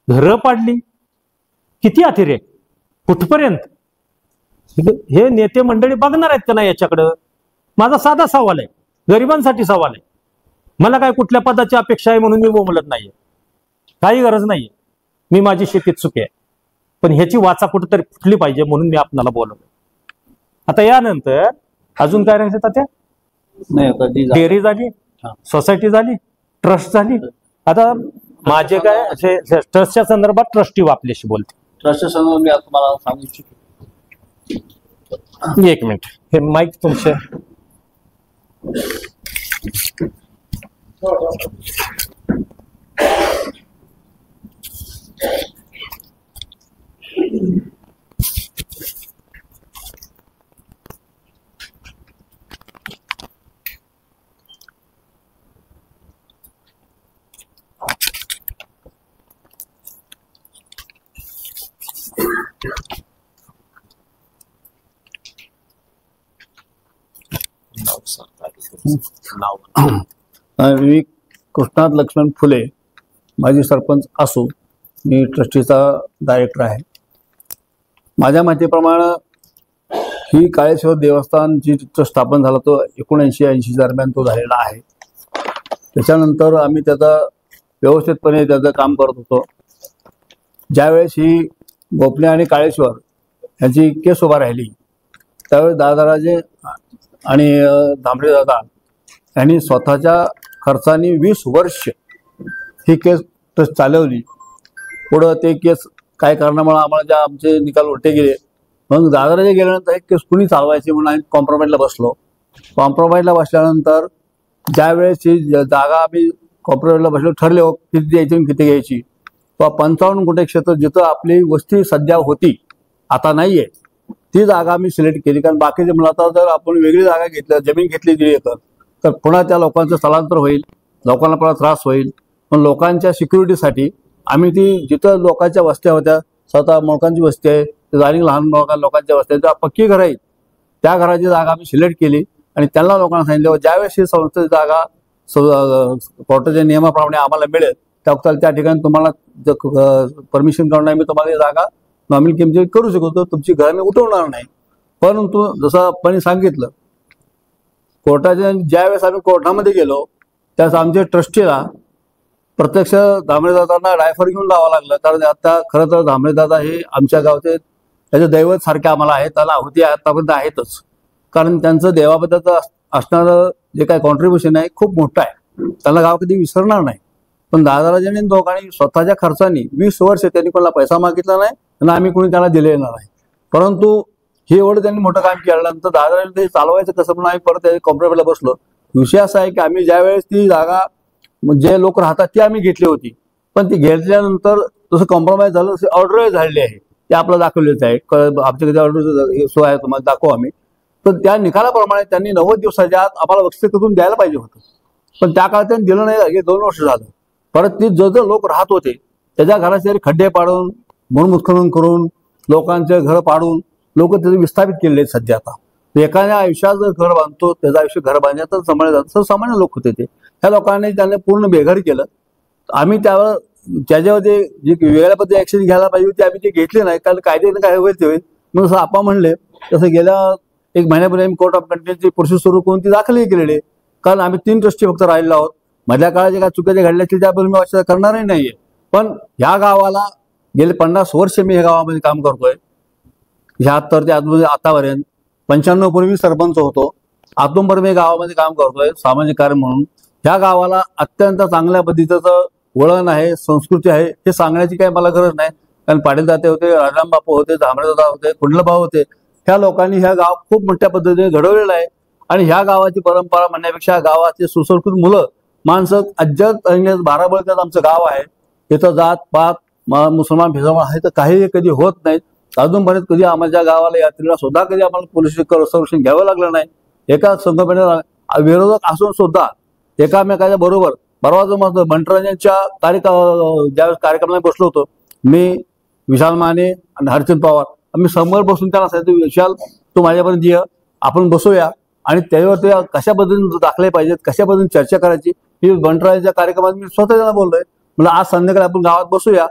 घरं पाडली. किती अतिरेक, कुठपर्यंत? हे नेते मंडळी बघणार आहेत का नाही याच्याकडं? माझा साधा सवाल आहे, गरिबांसाठी सवाल आहे. मला काय कुठल्या पदाची अपेक्षा आहे म्हणून मी बोलत नाहीये, काही गरज नाहीये. मी माझी शेतीत सुखी आहे, पण ह्याची वाचा कुठेतरी फुटली पाहिजे म्हणून मी आपल्याला बोलवलं. आता यानंतर अजून काय राहायचं तात्या? डेअरी झाली, सोसायटी झाली, ट्रस्ट झाली. आता माझे काय ट्रस्टच्या संदर्भात ट्रस्टी आपल्याशी बोलते. ट्रस्टच्या संदर्भात मी तुम्हाला सांगू इच्छितो. एक मिनिट, हे माईक तुमचे. मी कृष्णात लक्ष्मण फुले, माजी सरपंच असो, मी ट्रस्टीचा डायरेक्टर आहे. माझ्या माहितीप्रमाणे ही काळेश्वर देवस्थान जी स्थापन झाला तो 79-80 दरम्यान तो झालेला आहे. त्याच्यानंतर आम्ही त्याचा व्यवस्थितपणे त्याचं काम करत होतो. ज्यावेळेस ही गोपने आणि काळेश्वर यांची केस उभा राहिली त्यावेळेस दादाराजे आणि धांबरे दादा यांनी स्वतःच्या खर्चाने 20 वर्ष ही केस चालवली. पुढं ते केस काय कारणामुळे आम्हाला ज्या आमचे निकाल उलटे गेले, मग दादाराजे गेल्यानंतर एक केस कुणी चालवायची म्हणून आम्ही कॉम्प्रोमाइजला बसलो. कॉम्प्रोमाइजला बसल्यानंतर ज्यावेळेस ही जागा आम्ही कॉम्प्रोमाइजला बसलो, ठरले हो किती द्यायची आणि किती घ्यायची. तो 55 गुंठे क्षेत्र जिथं आपली वस्ती सध्या होती, आता नाहीये, ती जागा आम्ही सिलेक्ट केली. कारण बाकीचे म्हणलं आता जर आपण वेगळी जागा घेतली, जमीन घेतली 1.5 एकर, तर पुन्हा त्या लोकांचं स्थलांतर होईल, लोकांना पुन्हा त्रास होईल. पण लोकांच्या सिक्युरिटीसाठी आम्ही ती जिथं लोकांच्या वस्त्या होत्या, स्वतः मोळकांची वस्ती आहे, आणि लहान लोकांच्या वस्त्या त्या पक्की घरं आहेत, त्या घराची जागा आम्ही सिलेक्ट केली. आणि त्यांना लोकांना सांगितलं ज्यावेळेस ही संस्थेची जागा कोर्टाच्या नियमाप्रमाणे आम्हाला मिळेल त्या ठिकाणी तुम्हाला परमिशन करून मी तुम्हाला जागा नॉमिनल किमती करू शकतो, तुमची घरं मी उठवणार नाही. परंतु जसं आपण सांगितलं, कोर्टाच्या ज्यावेळेस आम्ही कोर्टामध्ये गेलो त्यावेळेस आमच्या ट्रस्टीला प्रत्यक्ष धांबरेदादांना डायफर घेऊन जावं लागलं. कारण आता खरं तर धांबरेदादा हे आमच्या गावचे त्याचे दैवत सारखे आम्हाला आहे, त्याला होती आतापर्यंत आहेतच. कारण त्यांचं देवाबद्दलचं असणारं जे काय कॉन्ट्रीब्युशन आहे खूप मोठं आहे, त्यांना गाव कधी विसरणार नाही. पण दादाराजांनी दोघांनी स्वतःच्या खर्चाने 20 वर्ष त्यांनी कोणाला पैसा मागितला नाही आणि आम्ही कोणी त्याला दिले नाही. परंतु हे एवढं त्यांनी मोठं काम केल्यानंतर दादाराजांनी ते चालवायचं कसं पण आम्ही परत कॉम्प्रोमाइजला बसलो. विषय असा आहे की आम्ही ज्यावेळेस ती जागा जे लोक राहतात ती आम्ही घेतली होती, पण ती घेतल्यानंतर जसं कॉम्प्रोमाइज झालं तसे ऑर्डर झालेली आहे, ते आपल्याला दाखवलेच आहे. आमच्याकडे ऑर्डर सोय आहे, तुम्हाला दाखवू आम्ही. तर त्या निकालाप्रमाणे त्यांनी 90 दिवसाच्या आत आम्हाला बक्षीस करून द्यायला पाहिजे होतं, पण त्या काळात त्यांनी दिलं नाही. हे 2 वर्ष झालं. परत ती जो लोक राहत होते त्याच्या घराचे खड्डे पाडून, म्हणून उत्खनन करून, लोकांचे घर पाडून लोक त्याचे विस्थापित केलेले आहेत सध्या. आता एखाद्या आयुष्यात जर घर बांधतो त्याचं आयुष्य घर बांधण्यात सामान्य लोक होते ते, त्या लोकांनी त्यांना पूर्ण बेघर केलं. आम्ही त्यावर त्याच्यामध्ये जी वेगळ्या पद्धती ऍक्शन घ्यायला पाहिजे होती आम्ही ते घेतले नाही, कारण कायद्याने काय होईल ते होईल. मग जसं आपण म्हणले तसं गेल्या 1 महिन्यापूर्वी आम्ही कोर्ट ऑफ कंटेंटची प्रोसेस सुरू करून ती दाखलही केलेली आहे. कारण आम्ही 3 ट्रस्टी फक्त राहिलेलो आहोत. मधल्या काळात जे काय चुकीच्या घडल्या असतील त्याबद्दल मी वाचा करणारही नाहीये. पण ह्या गावाला गेले 50 वर्ष मी ह्या गावामध्ये काम करतोय. 76 ते आतापर्यंत 95 पूर्वी सरपंच होतो. आतूनपर्यंत मी गावामध्ये काम करतोय सामाजिक कार्य म्हणून. ह्या गावाला अत्यंत चांगल्या पद्धतीचं वळण आहे, संस्कृती आहे, हे सांगण्याची काही मला गरज नाही. कारण पाटील दाते होते, राजाराम बापू होते, झांबरे दादा होते, कुंडलभाऊ होते. ह्या लोकांनी ह्या गाव खूप मोठ्या पद्धतीने घडवलेलं आहे. आणि ह्या गावाची परंपरा म्हणण्यापेक्षा गावाचे सुसंस्कृत मुलं माणसं अज्जत बाराबळकर आमचं गाव आहे. इथं जात पात मुसलमान भेदभाव आहे तर काही कधी होत नाहीत. अजूनपर्यंत कधी आम्हाला गावाला यात्रेला सुद्धा कधी आम्हाला पोलीस संरक्षण घ्यावं लागलं नाही. एका संघटनेला विरोधक असून सुद्धा एकामेकाच्या बरोबर परवा बंटराजांच्या ज्यावेळेस कार्यक्रमाला बसलो होतो मी, विशाल माने आणि हरचंद पवार, आम्ही समोर बसून त्यांना सांगितलं विशाल तू माझ्यापर्यंत ये, आपण बसूया आणि त्याच्यावर ते कशा पद्धतीने दाखले पाहिजेत, कशा पद्धतीने चर्चा करायची ही बंटराजांच्या कार्यक्रमात मी स्वतः त्यांना बोललोय. म्हणलं आज संध्याकाळी आपण गावात बसूया.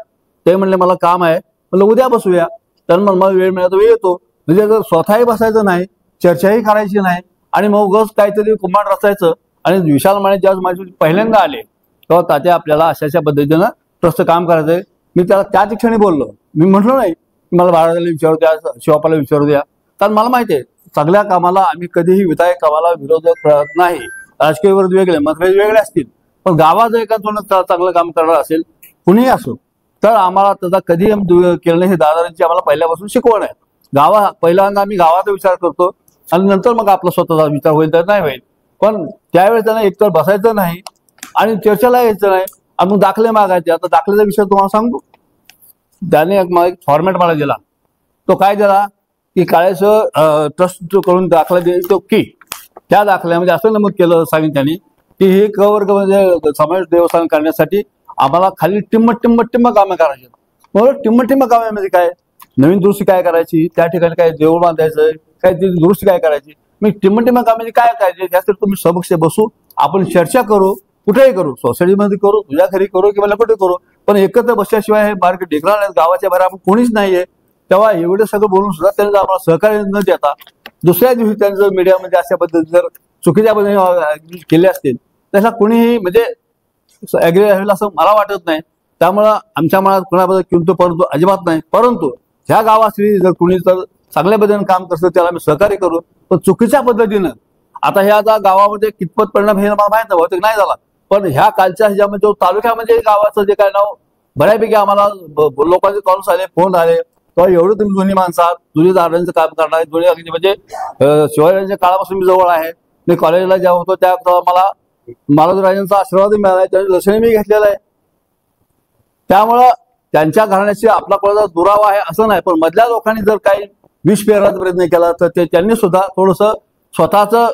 ते म्हणले मला काम आहे. म्हणलं उद्या बसूया. त्यांना मला वेळ मिळाला तर येतो. म्हणजे जर स्वतःही बसायचं नाही, चर्चाही करायची नाही आणि मग उगाच काहीतरी कुंभाट रचायचं. आणि विशाल माने ज्यावेळेस माझे पहिल्यांदा आले तेव्हा तात्या आपल्याला अशा पद्धतीनं ट्रस्टचं काम करायचंय. मी त्याला त्या ठिकाणी बोललो. मी म्हटलो नाही मला बाळाला विचारू द्या, शिवापाला विचारू द्या, कारण मला माहिती आहे चांगल्या कामाला आम्ही कधीही विधायक कामाला विरोध करत नाही. राजकीय विरोध वेगळे, मतभेद वेगळे असतील, पण गावात जर एखादं चांगलं काम करणार असेल कुणीही असो तर आम्हाला त्याचा कधी केलं नाही. हे दादांची आम्हाला पहिल्यापासून शिकवण आहे. पहिल्यांदा आम्ही गावाचा विचार करतो आणि नंतर मग आपला स्वतःचा विचार होईल तर नाही होईल. पण त्यावेळेस त्यांना एकतर बसायचं नाही आणि चर्चेला यायचं नाही. आणि दाखले मागायचे. आता दाखल्याचा विषय तुम्हाला सांगतो. त्याने एक फॉर्मॅट मला दिला. तो काय दिला की काळेसर ट्रस्ट करून दाखला द्यायचो की त्या दाखल्यामध्ये असं नमूद केलं सांगितलं त्यांनी की हे कवर्ग म्हणजे समाज देवस्थान करण्यासाठी आम्हाला खाली टिंब कामे करायची. बरोबर, टिंब कामामध्ये काय नवीन दुरुस्ती काय करायची, त्या ठिकाणी काय देऊळ बांधायचं, काय दुरुस्ती काय करायची. मी टिंब कामामध्ये काय करायचे त्यासाठी तुम्ही समक्ष बसू, आपण चर्चा करू, कुठेही करू, सोसायटीमध्ये करू, तुझ्या घरी करू किंवा कुठे करू, पण एकत्र बसल्याशिवाय हे मार्ग टेकणार नाही. गावाच्या बाहेर आपण कोणीच नाहीये. तेव्हा एवढं सगळं बोलून सुद्धा त्यांनी आम्हाला सहकार्य न देता दुसऱ्या दिवशी त्यांचं मीडियामध्ये अशा पद्धतीने जर चुकीच्या पद्धतीने केले असतील त्याला कोणीही म्हणजे ऍग्री राहील असं मला वाटत नाही. त्यामुळं आमच्या मनात कुणाबद्दल किंतु परंतु अजिबात नाही. परंतु ह्या गावातली जर कुणी तर चांगल्या पद्धतीने काम करतं त्याला आम्ही सहकार्य करू. पण चुकीच्या पद्धतीनं आता ह्या गावामध्ये कितपत परिणाम हे मला माहित नाही, नाही झाला. पण ह्या कालच्या ह्याच्यामध्ये जो तालुक्यामध्ये गावाचं जे काय नाव बऱ्यापैकी आम्हाला लोकांचे कॉल्स आले, फोन आले, तेव्हा एवढं तुम्ही जुनी माणसं आहात, जुनी दादांचं काम करणार, जुनी म्हणजे शिवाजीच्या काळापासून मी जवळ आहे. मी कॉलेजला जेव्हा होतो त्या मला मालवराजांचा आशीर्वाद मिळाला, त्यांचे दर्शन मी घेतलेलं आहे. त्यामुळं त्यांच्या घराण्याशी आपला कोणाचा दुरावा आहे असं नाही. पण मधल्या लोकांनी जर काही विष पेरण्याचा प्रयत्न केला तर त्यांनी सुद्धा थोडंसं स्वतःचं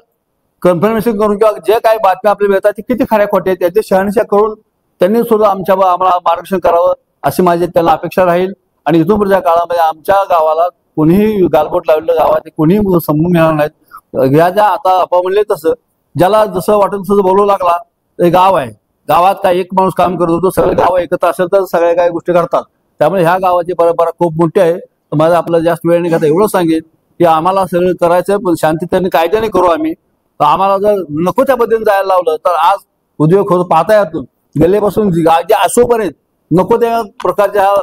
कन्फर्मेशन करून किंवा जे काही बातम्या आपल्याला मिळतात ते किती खऱ्या खोटे आहेत त्याची शहानिशा करून त्यांनी सुद्धा आम्हाला मार्गदर्शन करावं अशी माझी त्यांना अपेक्षा राहील. आणि इथून पुढच्या काळामध्ये आमच्या गावाला कोणीही गालबोट लावलेलं गावात कोणीही समजून घेणार नाहीत. ह्या आता आपण म्हणले तसं ज्याला जसं वाटेल तसं बोलू लागला ते गाव आहे. गावात काय एक माणूस काम करत होतो, सगळे गाव एकत्र असेल तर सगळ्या काही गोष्टी करतात. त्यामुळे ह्या गावाची परंपरा खूप मोठी आहे. माझं आपलं जास्त वेळ नाही घेता एवढं सांगेन की आम्हाला सगळं करायचं पण शांततेने कायद्याने करू आम्ही. आम्हाला जर नको त्या पद्धतीने जायला लावलं तर आज उद्योग होत पाहता येतो गेल्यापासून जे असोपर्यंत नको त्या प्रकारच्या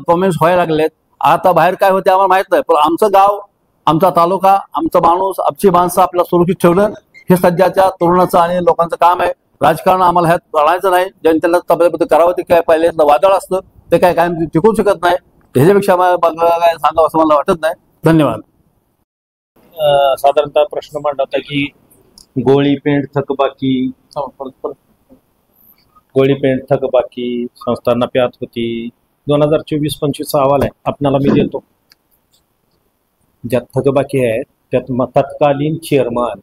कॉमेंट्स व्हायला लागलेत. आता बाहेर काय होते आम्हाला माहित नाही, पण आमचं गाव, आमचा तालुका, आमचा माणूस, आमची माणसं आपल्याला सुरक्षित ठेवणं हे सध्याच्या तरुणाचं आणि लोकांचं काम आहे. राजकारण आम्हाला ह्यात आणायचं नाही. जनतेला तब्येत करावं ते काय पहिल्यांदा वादळ असतं ते काय कायम टिकू शकत नाही. ह्याच्यापेक्षा काय सांगावं असं मला वाटत नाही. धन्यवाद. साधारणतः प्रश्न मांडता की गोळी पेंट थकबाकी संस्थांना प्यात होती. 2024-25 अहवाल आहे आपल्याला मी देतो. ज्यात थकबाकी आहे त्यात तत्कालीन चेअरमन,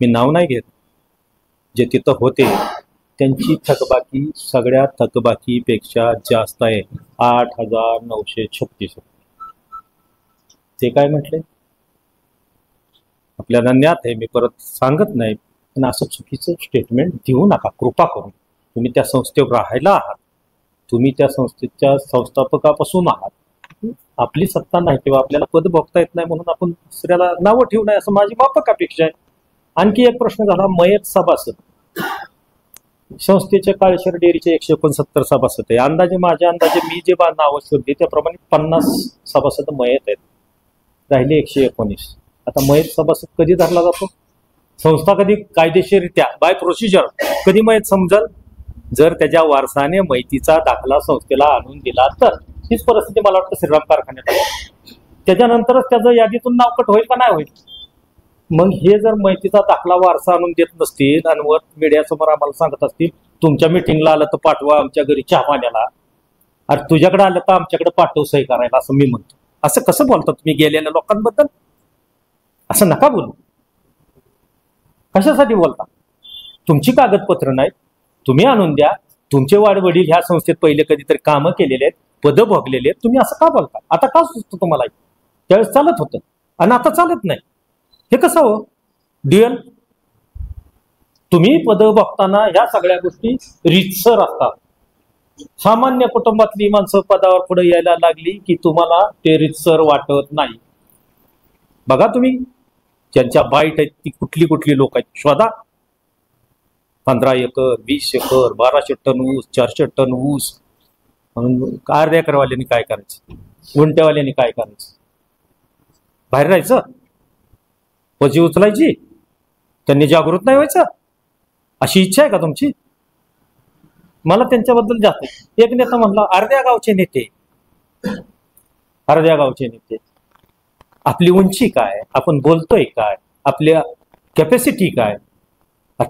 मी नाव नाही घेत, जे तिथं होते त्यांची थकबाकी सगळ्या थकबाकीपेक्षा जास्त आहे, 8,936. ते काय म्हटले आपल्याला ज्ञात आहे, मी परत सांगत नाही, पण असं चुकीचं स्टेटमेंट देऊ नका कृपा करून. तुम्ही त्या संस्थेवर राहायला आहात, तुम्ही त्या संस्थेच्या संस्थापकापासून आहात. आपली सत्ता नाही किंवा आपल्याला पद भोगता येत नाही म्हणून आपण दुसऱ्याला नावं ठेवू नये असं माझी माफक अपेक्षा आहे. आणखी एक प्रश्न झाला, मयत सभासद. संस्थेच्या काळेश्वर डेअरीचे 169 सभासद आहे. माझ्या अंदाजे मी जे नावं शोधली त्याप्रमाणे 50 सभासद मयत आहेत, राहिले 119. आता मयत सभासद कधी धरला जातो? संस्था कधी कायदेशीररित्या बाय प्रोसिजर कधी मयत समजल? जर त्याच्या वारसाने माहितीचा दाखला संस्थेला आणून दिला तर. हीच परिस्थिती मला वाटतं श्रीराम कारखान्यात आहे. त्याच्यानंतरच त्याचं यादीतून नाव कट होईल का नाही होईल? मग हे जर माहितीचा दाखला वारसा आणून देत नसतील आणि वर मीडियासमोर आम्हाला सांगत असतील तुमच्या मिटिंगला आलं तर पाठवा आमच्या घरी चहा पाण्याला, अरे तुझ्याकडे आलं तर आमच्याकडे पाठव सही करायला, असं मी म्हणतो. असं कसं बोलता तुम्ही गेलेल्या लोकांबद्दल? असं नका बोलू. कशासाठी बोलता? तुमची कागदपत्र नाहीत, तुम्ही आणून द्या. तुमचे वाडवडील ह्या संस्थेत पहिले कधीतरी कामं केलेले आहेत, पदं भोगलेले आहेत, तुम्ही असं का बोलता? आता का सुचतं तुम्हाला? त्यावेळेस चालत होतं आणि आता चालत नाही. हे कसं हो ड्युअल? तुम्ही पदं बघताना ह्या सगळ्या गोष्टी रीतसर असतात. सामान्य कुटुंबातली माणसं पदावर पुढे यायला लागली की तुम्हाला ते रीतसर वाटत नाही. बघा तुम्ही ज्यांच्या बाईट आहेत ती कुठली कुठली लोक आहेत शोधा. 15 एकर, 20 एकर, 1200 टन ऊस, 400 टन ऊस. म्हणून अर्ध्या एकरवाल्यांनी काय करायचं, गुंट्यावाल्यांनी काय करायचं? बाहेर राहायचं, पजी उचलायची, त्यांनी जागृत नाही व्हायचं? अशी इच्छा आहे का तुमची? मला त्यांच्याबद्दल जास्त. एक नेता म्हणला अर्ध्या गावचे नेते, अर्ध्या गावचे नेते. आपली उंची काय, आपण बोलतोय काय, आपल्या कॅपॅसिटी काय?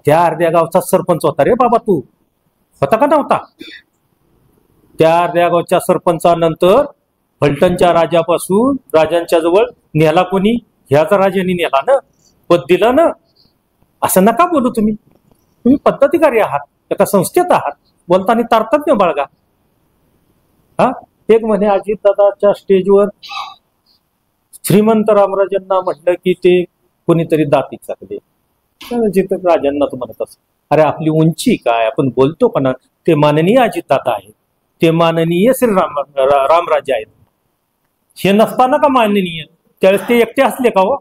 त्या अर्ध्या गावचा सरपंच होता रे बाबा, तू होता का नव्हता? त्या अर्ध्या गावच्या सरपंचानंतर फलटणच्या राजापासून राजांच्या जवळ नेला कोणी? ह्याच राजांनी नेला ना, पद दिलं ना. असं नका बोलू तुम्ही. तुम्ही पदाधिकारी आहात, एका संस्थेत आहात, बोलताना तारतम्य बाळगा. हा एक म्हणे अजितदादाच्या स्टेजवर श्रीमंत रामराजांना म्हटलं की ते कोणीतरी दाती चाकले. जिथं राजांना तो म्हणत असत, अरे आपली उंची काय, आपण बोलतो का ना, ते माननीय अजितदादा आहेत, ते माननीय रामराजे आहेत. हे नसताना का माननीय? त्यावेळेस ते एकटे असले का हो?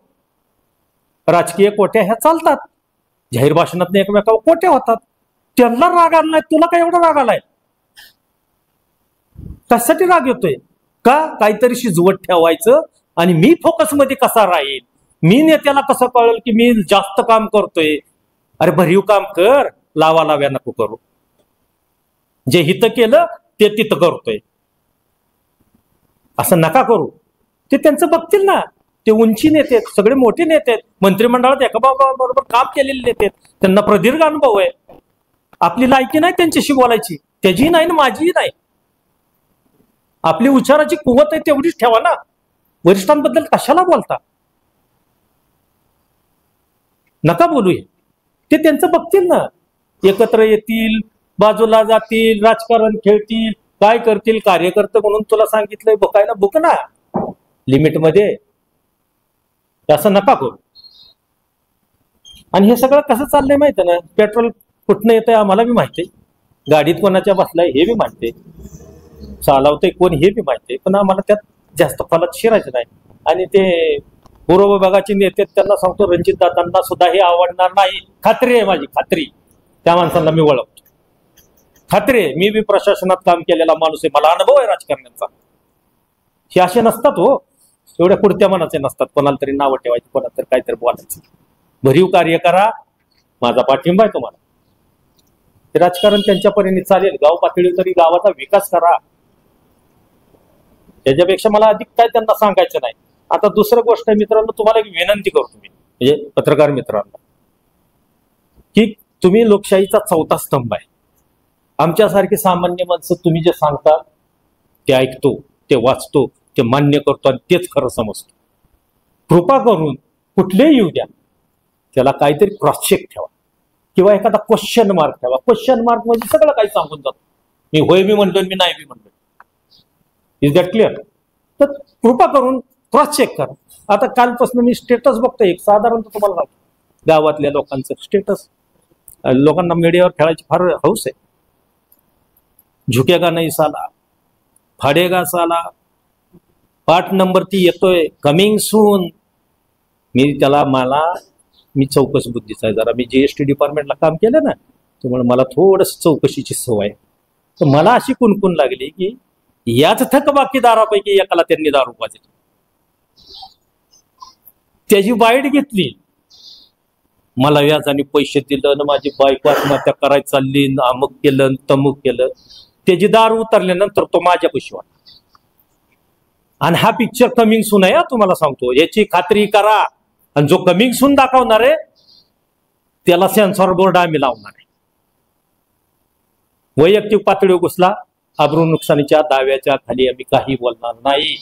राजकीय कोट्या ह्या चालतात, जाहीर भाषणात एकमेकावर कोट्या होतात. त्यांना राग आलाय, तुला काय एवढा राग आलाय? कशासाठी राग येतोय? का काहीतरी शिजवत ठेवायचं आणि मी फोकसमध्ये कसा राहील, मी नेत्याला कसं कळेल की मी जास्त काम करतोय? अरे भरीव काम कर, लावा लाव्या नको करू. जे हित केलं ते तिथं करतोय, असं नका करू. ते त्यांचं बघतील ना. ते उंची नेते आहेत, सगळे मोठे नेते आहेत, मंत्रिमंडळात एका बरोबर काम केलेले नेते आहेत, त्यांना प्रदीर्घ अनुभव आहे. आपली लायकी नाही त्यांच्याशी बोलायची, त्याचीही नाही ना माझीही नाही. आपली उच्चाराची कुवत आहे तेवढीच ठेवा ना. वरिष्ठांबद्दल कशाला बोलता? नका बोलू. ते त्यांचं बघतील ना, एकत्र येतील, बाजूला जातील, राजकारण खेळतील, काय करतील. कार्यकर्ते म्हणून तुला सांगितलंय बघायला बघ ना, लिमिटमध्ये. असं नका करू. आणि हे सगळं कसं चाललंय माहिती ना, पेट्रोल कुठनं येतंय आम्हाला बी माहिती, गाडीत कोणाच्या बसलाय हे बी माहिती, चालवतंय कोण हे बी माहिती, पण आम्हाला त्यात जास्त फलात शिरायचं नाही. आणि ते पूर्व विभागाचे नेते त्यांना सांगतो, रणजित दादांना सुद्धा हे आवडणार नाही. खात्री आहे माझी, खात्री. त्या माणसांना मी ओळखतो, खात्री आहे. मी बी प्रशासनात काम केलेला माणूस आहे, मला अनुभव आहे राजकारण्यांचा. हे असे नसतात हो, एवढ्या कुडत्या मनाचे नसतात. कोणाला तरी नावं ठेवायची, कोणाला तरी काहीतरी बोलायचं. भरीव कार्य करा, माझा पाठिंबा आहे तुम्हाला. ते राजकारण त्यांच्या परीने चालेल, गाव पातळीवर तरी गावाचा विकास करा. त्याच्यापेक्षा मला अधिक काय त्यांना सांगायचं नाही. आता दुसरं गोष्ट आहे मित्रांनो, तुम्हाला एक विनंती करतो मी, म्हणजे पत्रकार मित्रांना, की तुम्ही लोकशाहीचा चौथा स्तंभ आहे. आमच्यासारखी सामान्य माणसं तुम्ही जे सांगता ते ऐकतो, ते वाचतो, ते मान्य करतो आणि तेच खरं समजतो. कृपा करून कुठलेही येऊ द्या, त्याला काहीतरी क्रॉस चेक ठेवा किंवा एखादा क्वेश्चन मार्क ठेवा. क्वेश्चन मार्क म्हणजे सगळं काही सांगून जातो. मी होय मी म्हणतो, मी नाही मी म्हणतो. Is that clear? तर कृपा करून क्रॉस चेक करा. आता कालपासून मी स्टेटस बघतोय, एक साधारणतः तुम्हाला सांगतो, गावातल्या लोकांचं स्टेटस. लोकांना मीडियावर खेळायची फार हौस आहे. झुकेगा नाही साला, फाडेगा साला, पार्ट नंबर 3 येतोय, कमिंग सून. मी चौकस बुद्धीचा आहे जरा. मी GST डिपार्टमेंटला काम केलं ना, त्यामुळे मला थोडस चौकशीची सवय आहे. तर मला अशी कुणकुण लागली की याच थकबाकीदारापैकी एकाला त्यांनी दारू पाजली, त्याची बाईट घेतली, मला व्याजाने पैसे दिलं ना, माझी बायको आत्महत्या करायला चालली, अमुक केलं तमुक केलं. त्याची दारू उतरल्यानंतर तो माझ्या पैसे वाटला. आणि हा पिक्चर कमिंग सून आहे, तुम्हाला सांगतो, याची खात्री करा. आणि जो कमिंग सून दाखवणार आहे त्याला सेन्सॉर बोर्ड आम्ही लावणार आहे. वैयक्तिक पातळीवर घुसला, अब्रू नुकसानीच्या दाव्याच्या खाली आम्ही काही बोलणार नाही.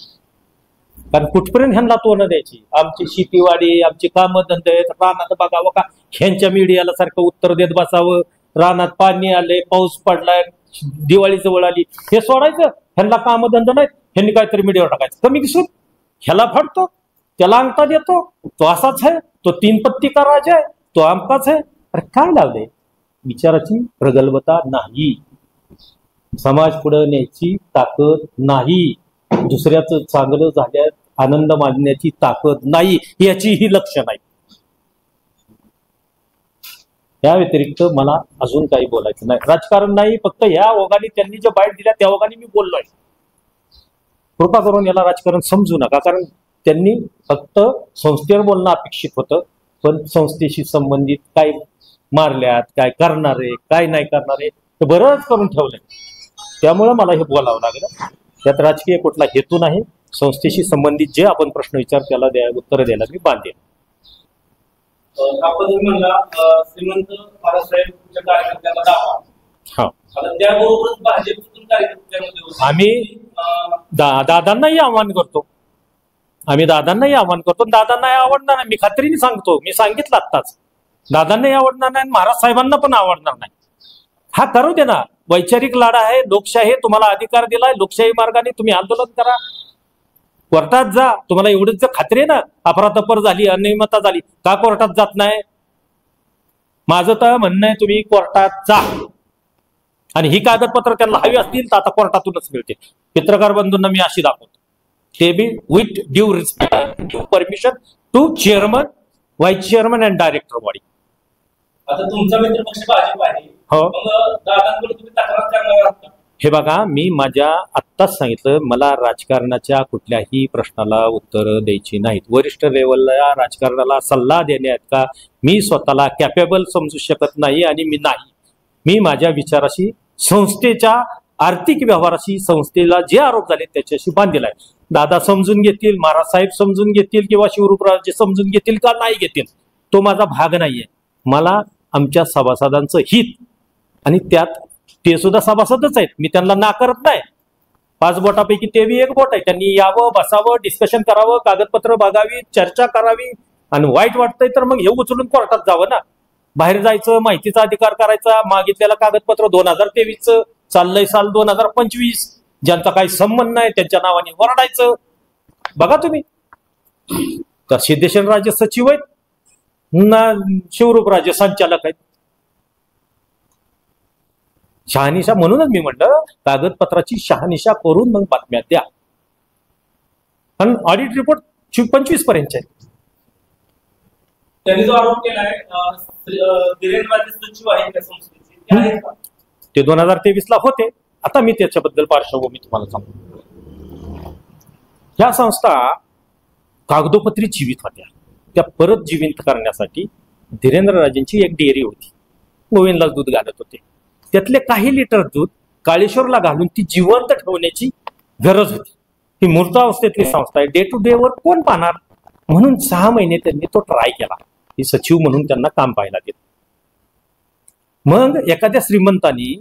कारण कुठपर्यंत ह्यांना तोंड द्यायची. आमची शेतीवाडी, आमची कामं धंदे आहेत, रानात बघावं का ह्यांच्या मीडियाला सारखं उत्तर देत बसावं. रानात पाणी आले, पाऊस पडलाय, दिवाळी जवळ आली, हे सोडायचं. ह्यांना कामं धंदा नाहीत, ह्यांनी काहीतरी मीडियावर टाकायचं. कमी किसून ह्याला फाडतो, त्याला अंगठा देतो, तो असाच आहे, तो 3 पत्ती का राजा आहे, तो आमकाच आहे. अरे काय लावले? विचाराची प्रगल्भता नाही, समाज पुढे न्यायची ताकद नाही, दुसऱ्याचं चांगलं झाल्यास आनंद मानण्याची ताकद नाही, याची ही लक्षण आहे. या व्यतिरिक्त मला अजून काही बोलायचं नाही. राजकारण नाही, फक्त ह्या ओघाने त्यांनी जे बाईट दिल्या त्या ओघाने मी बोललोय. कृपा करून याला राजकारण समजू नका, कारण त्यांनी फक्त संस्थेवर बोलणं अपेक्षित होतं, पण संस्थेशी संबंधित काय मारल्यात, काय करणारे, काय नाही करणारे, ते बरंच करून ठेवलंय. त्यामुळे मला हे बोलावं लागलं. त्यात राजकीय कुठला हेतू नाही. संस्थेशी संबंधित जे आपण प्रश्न विचार त्याला उत्तर द्यायला मी बांधेन. आपण म्हणला श्रीमंत बाळासाहेबच्या कार्यकर्त्याला दावा. हा, त्याबरोबरच भाजपतून कार्यकर्त्यामध्ये आम्ही दादांनाही आव्हान करतो. दादांनाही आवडणार नाही, मी खात्रीने सांगतो. मी सांगितलं आत्ताच, दादांनाही आवडणार नाही, महाराज साहेबांना पण आवडणार नाही. हा करू दे ना, वैचारिक लढा आहे, लोकशाही, तुम्हाला अधिकार दिलाय, लोकशाही मार्गाने तुम्ही आंदोलन करा, कोर्टात जा. तुम्हाला एवढंच जर खात्री आहे ना, अफरातफर झाली, अनियमितता झाली, का कोर्टात जात नाही? माझं तर म्हणणं आहे, तुम्ही कोर्टात जा. आणि ही कागदपत्र त्यांना हवी असतील तर आता कोर्टातूनच मिळतील. पत्रकार बंधूंना मी अशी दाखवतो, ते be with due respect, due permission to chairman, vice chairman and director body. आता तुमचा मित्र पक्ष भाजप आहे, हो, मग दादांकडे तुम्ही तक्रार करणार आहात का? हे बघा, मी माझ्या आत्ताच सांगितलं, मला राजकारणाच्या कुठल्याही प्रश्नाला उत्तर द्यायची नाहीत. वरिष्ठ लेवलला राजकारणाला सल्ला देण्यात का मी स्वतःला कॅपेबल समजू शकत नाही. आणि मी माझ्या विचाराशी, संस्थेच्या आर्थिक व्यवहाराशी, संस्थेला जे आरोप झाले त्याच्याशी बांधलेला आहे. दादा समजून घेतील, महाराज साहेब समजून घेतील, किंवा शिवरूपराजे समजून घेतील का नाही घेतील, तो माझा भाग नाहीये. मला आमच्या सभासदांचं हित, आणि त्यात ते सुद्धा सभासदच आहेत, मी त्यांना नाकारत नाही. 5 बोटापैकी ते बी एक बोट आहे. त्यांनी यावं, बसावं, डिस्कशन करावं, कागदपत्र बघावी, चर्चा करावी. आणि वाईट वाटतंय तर मग हे उचलून कोर्टात जावं ना, बाहेर जायचं, माहितीचा अधिकार करायचा, मागितलेला कागदपत्र 2023चं चाललंय साल 2025, ज्यांचा काही संबंध नाही त्यांच्या नावाने वरडायचं. बघा तुम्ही, तर सिद्धेश्वरराजे सचिव आहेत ना, शिवरूपराजे संचालक आहेत. शहानिशा, म्हणूनच मी म्हटलं कागदपत्राची शहानिशा करून मग बातम्या द्या. आणि ऑडिट रिपोर्ट 25 पर्यंत आहे. त्यांनी जो आरोप केलाय धीरेंद्रराजे सचिव आहेत त्या संस्थेचे, ते आहेत का? ते 2023ला होते. आता मी त्याच्याबद्दल पार्श्वभूमी तुम्हाला सांगतो. ह्या संस्था कागदोपत्री जीवित होत्या. त्या परत जीवित करण्यासाठी धीरेंद्रराजेंची एक डेअरी होती, गोविंदला दूध घालत होते. त्यातले काही लिटर दूध काळेश्वरला घालून ती जिवंत ठेवण्याची गरज होती. ही मूर्तावस्थेतली संस्था आहे, डे टू डे वर कोण पाहणार, म्हणून 6 महिने त्यांनी तो ट्राय केला. ही सचिव म्हणून त्यांना काम पाहायला दिलं. मग एखाद्या श्रीमंतांनी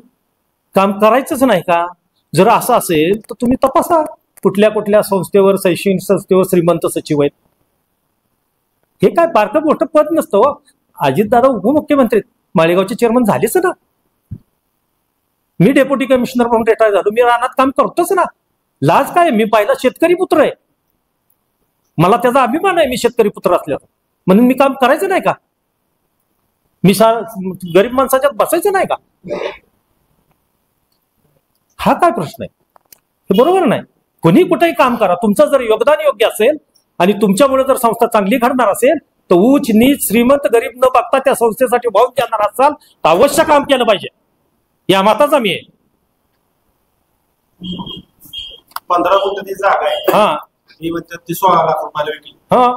काम करायचंच नाही का? जर असं असेल तर तुम्ही तपासा कुठल्या कुठल्या संस्थेवर, शैक्षणिक संस्थेवर श्रीमंत सचिव आहेत. हे काय बारकं मोठं पद नसतं हो. अजितदादा उपमुख्यमंत्री, माळेगावचे चेअरमन झालेच ना. मी डेप्युटी कमिशनर म्हणून रिटायर झालो, मी रानात काम करतोच ना. लाज काय? मी पहिला शेतकरी पुत्र आहे, मला त्याचा अभिमान आहे. मी शेतकरी पुत्र असल्याचा म्हणून मी काम करायचं नाही का? मी गरीब माणसाच्यात बसायचं नाही का? हा काय प्रश्न आहे? हे बरोबर नाही. कोणी कुठेही काम करा, तुमचं जर योगदान योग्य असेल आणि तुमच्यामुळे जर संस्था चांगली घडणार असेल तर उच्च नीच श्रीमंत गरीब न बघता त्या संस्थेसाठी भाव देणार असाल तर अवश्य काम केलं पाहिजे, या मताचा मी आहे. 15 गुंठे जागा आहे, हा मी म्हणतात ती 16 लाख रुपयाला विकली, हा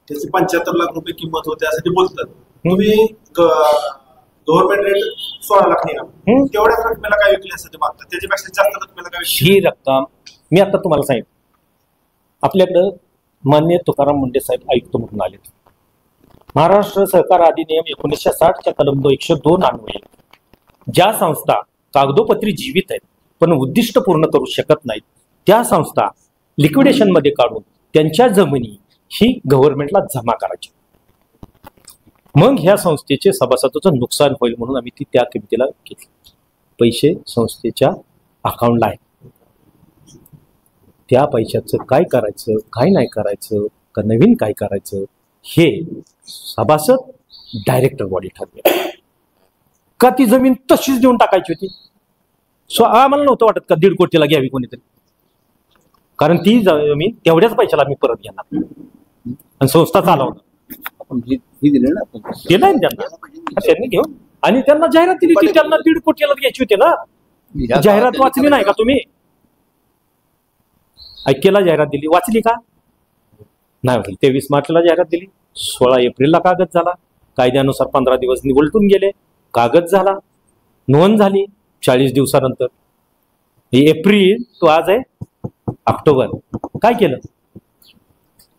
त्याची 75 लाख रुपये किंमत होते असं ते बोलतात. तुम्ही गव्हर्नमेंट रेट 16 लाख निघाला, तेवढ्याच रकमेला काय विकली असं ते मागतात, त्याच्यापेक्षा जास्त रकमेला काय विकली? ही रक्कम मी आता तुम्हाला सांगितलं, आपल्याकडं माननीय तुकाराम मुंडे साहेब आयुक्त म्हणून आले. महाराष्ट्र सहकार अधिनियम 1960च्या कलम 102 अन्वये ज्या संस्था कागदोपत्री जीवित आहेत पण उद्दिष्ट पूर्ण करू शकत नाहीत त्या संस्था लिक्विडेशन मध्ये काढून त्यांच्या जमिनी ही गव्हर्नमेंटला जमा करायची. मग ह्या संस्थेचे सभासदाचं नुकसान होईल म्हणून आम्ही ती त्या किमतीला घेतली. पैसे संस्थेच्या अकाउंटला आहेत, त्या पैशाचं काय करायचं काय नाही करायचं का नवीन काय करायचं हे सभासद डायरेक्टर बॉडी ठरवेल. का ती जमीन तशीच देऊन टाकायची होती? आम्हाला नव्हतं वाटत का 1.5 कोटीला घ्यावी कोणीतरी, कारण ती जमीन तेवढ्याच पैशाला मी परत घेणार आणि संस्था चालवणार. दिलं ना त्यांनी घेऊन, आणि त्यांना जाहिरात दिली ती त्यांना 1.5 कोटीला घ्यायची होती ना. जाहिरात वाचली नाही का तुम्ही? ऐक्यला जाहिरात दिली, वाचली का नाही? 23 मार्चला जाहिरात दिली, 16 एप्रिलला कागद झाला, कायद्यानुसार 15 दिवस निवडून गेले, कागद झाला, नोंद झाली 40 दिवसानंतर. एप्रिल तो आज आहे ऑक्टोबर. काय केलं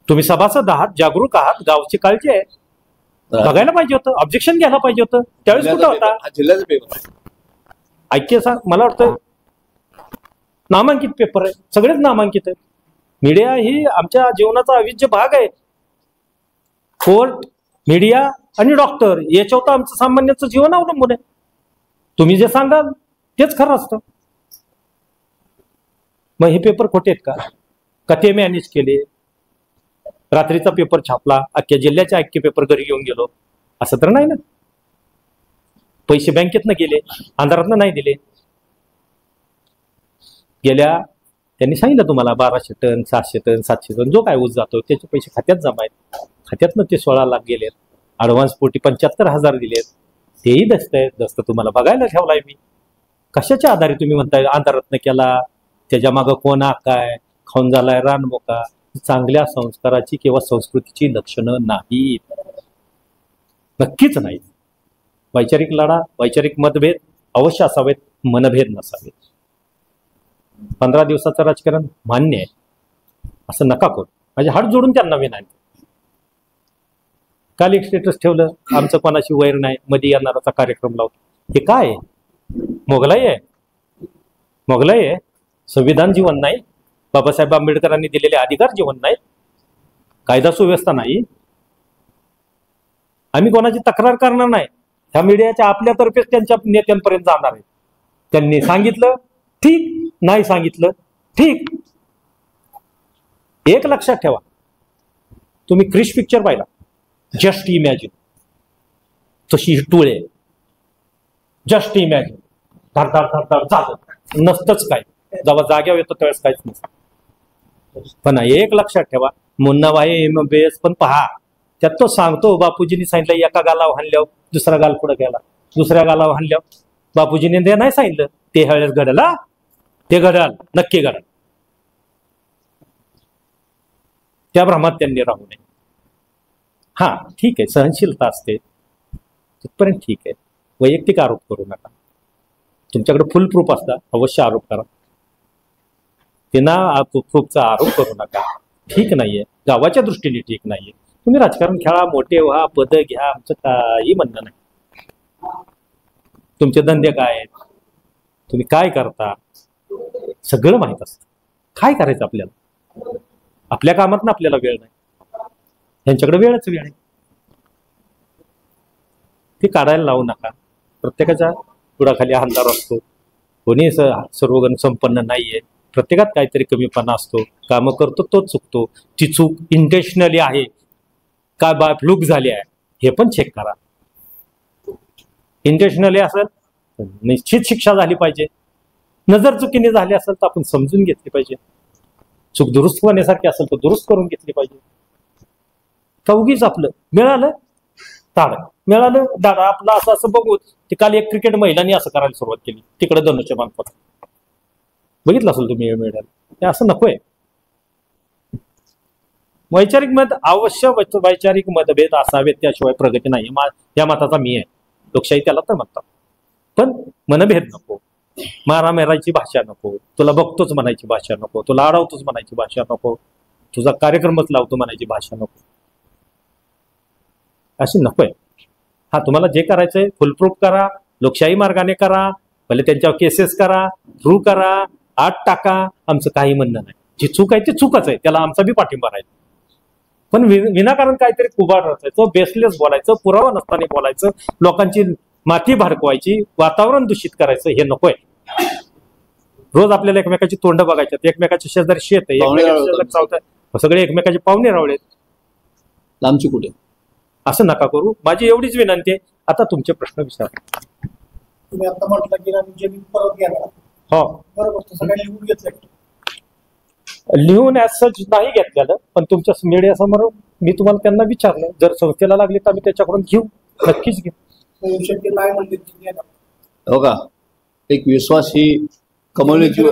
तुम्ही? सभासद आहात, जागरूक आहात, गावची काळजी आहे, बघायला पाहिजे होतं, ऑब्जेक्शन घ्यायला पाहिजे होतं. त्यावेळेस कुठं होता? जिल्ह्याचा पेपर ऐक्य मला वाटतं नामांकित पेपर आहे, सगळेच नामांकित आहेत. मीडिया ही आमच्या जीवनाचा अविभाज्य भाग आहे. कोर्ट, मीडिया आणि डॉक्टर याच्यावर आमचं सामान्याचं जीवन अवलंबून आहे. तुम्ही जे सांगाल तेच खरं असतं. मग हे पेपर खोटे आहेत का ते मॅनेज केले? रात्रीचा पेपर छापला, अख्ख्या जिल्ह्याचे ऐक्य पेपर घरी घेऊन गेलो असं तर नाही ना. पैसे बँकेतनं गेले, अंधारातनं नाही दिले. गेल्या त्यांनी सांगितलं तुम्हाला 1200 टन 600 टन 700 टन जो काय ऊस जातो त्याचे पैसे खात्यात जमा आहेत. खात्यातनं ते 16 लाख गेलेत. ॲडव्हान्स पोटी 75,000 दिलेत. तेही दस्त आहेत. दस्त तुम्हाला बघायला ठेवलाय मी. कशाच्या आधारे तुम्ही म्हणताय अंधारातनं केला, त्याच्या मागं कोण काय खाऊन झालाय रानमोका? चांगल्या संस्काराची किंवा संस्कृतीची लक्षणं नाहीत, नक्कीच नाहीत. वैचारिक लढा, वैचारिक मतभेद अवश्य असावेत, मनभेद नसावेत. 15 दिवसाचं राजकारण मान्य आहे असं नका करू. माझे हात जोडून त्यांना विनंती. काल एक स्टेटस ठेवलं, आमचं कोणाशी वैर नाही, मध्ये येणाराचा कार्यक्रम लावतो. हे काय आहे? मोगलाई आहे? मोगलाई आहे? संविधान जीवन नाही? बाबासाहेब आंबेडकरांनी दिलेले अधिकार जीवन नाही? कायदा सुव्यवस्था नाही? आम्ही कोणाची तक्रार करणार नाही. ह्या मीडियाच्या आपल्यातर्फेच त्यांच्या नेत्यांपर्यंत जाणार आहे. त्यांनी सांगितलं ठीक, नाही सांगितलं ठीक. एक लक्षात ठेवा, तुम्ही क्रिश पिक्चर पाहिला, जस्ट इमॅजिन, तशी ही टोळे, जस्ट इमॅजिन, धडधाड धडधाड झालं नसतंच काय. जेव्हा जाग्यावर येतो त्यावेळेस काहीच नसतं. पण एक लक्षात ठेवा, मुन्नाभाई MBBS पण पहा, त्यात तो सांगतो बापूजींनी सांगितलं एका गालावर हाणल्यावर दुसरा गाल पुढे गेला, दुसऱ्या गालावर हाणल्यावर बापूजींनी ते नाही सांगितलं ते ह्यावेळेस घडला, ते घडाल, नक्की घडाल. त्या भ्रमात त्यांनी राहू नये. हा ठीक आहे, सहनशीलता असते तिथपर्यंत ठीक आहे. वैयक्तिक आरोप करू नका. तुमच्याकडे फुल प्रूफ असता अवश्य आरोप करा. ते ना प्रूफचा आरोप करू नका. ठीक नाहीये, गावाच्या दृष्टीने ठीक नाहीये. तुम्ही राजकारण खेळा, मोठे व्हा, पद घ्या, आमचं काही म्हणणं नाही. तुमचे धंदे काय आहेत, तुम्ही काय करता, सगळं माहित असतं. काय करायचं आपल्याला? आपल्या कामात ना आपल्याला वेळ नाही, त्यांच्याकडे वेळच वेळ आहे. ते काढायला लावू नका. प्रत्येकाच्या पुढाखाली अंधार असतो. कोणी सर्वगण संपन्न नाहीये. प्रत्येकात काहीतरी कमीपणा असतो. कामं करतो तोच चुकतो. ती चूक इंटेन्शनली आहे का बा फ्लूक झाली आहे हे पण चेक करा. इंटेन्शनली असेल निश्चित शिक्षा झाली पाहिजे. नजर चुकीने झाली असेल तर आपण समजून घेतली पाहिजे. चूक दुरुस्त होण्यासारखी असेल तर दुरुस्त करून घेतली पाहिजे. का उगीच आपलं मिळालं दाडा, मिळालं दाडा, आपलं असं असं बघू. ते काल एक क्रिकेट महिलांनी असं करायला सुरुवात केली तिकडे धनुष्य मानपत, बघितलं असेल तुम्ही मिळालं. ते असं नकोय. वैचारिक मत अवश्य वैचारिक मतभेद असावेत, त्याशिवाय प्रगती नाही. या मताचा मी आहे. लोकशाही त्याला तर म्हणतात. पण मनभेद नको, मारामारायची भाषा नको, तुला बघतोच म्हणायची भाषा नको, तुला अडवतोच म्हणायची भाषा नको, तुझा कार्यक्रमच लावतो म्हणायची भाषा नको, अशी नकोय. हा, तुम्हाला जे करायचंय फुलप्रूफ करा, लोकशाही मार्गाने करा, भले त्यांच्यावर केसेस करा, थ्रू करा, आत टाका, आमचं काही म्हणणं नाही. जी चूक आहे ती चूकच आहे, त्याला आमचा बी पाठिंबा राहील. पण विनाकारण काहीतरी कुबाड रचायचं, बेसलेस बोलायचं, पुरावा नसताना बोलायचं, लोकांची माती भडकवायची, वातावरण दूषित करायचं, हे नकोय. रोज आपल्याला एकमेकाची तोंड बघायच्यात, एकमेकाच्या शेजारी शेत आहे, सगळे एकमेकाचे पाहुणे रावळेत, लांबची कुठे. असं नका करू. माझी एवढीच विनंती आहे. आता तुमचे प्रश्न विचारा. तुम्ही आता म्हटलं की जमीन परत घ्यायला, हो बरोबर, सगळ्या लिहून घेतलं. लिहून ऍज सच नाही घेतलेलं, पण तुमच्या मीडियासमोर मी तुम्हाला त्यांना विचारलं, जर संस्थेला लागली तर आम्ही त्याच्याकडून घेऊ, नक्कीच घेऊ. नाही म्हणले हो का, एक विश्वास ही कमवण्याची.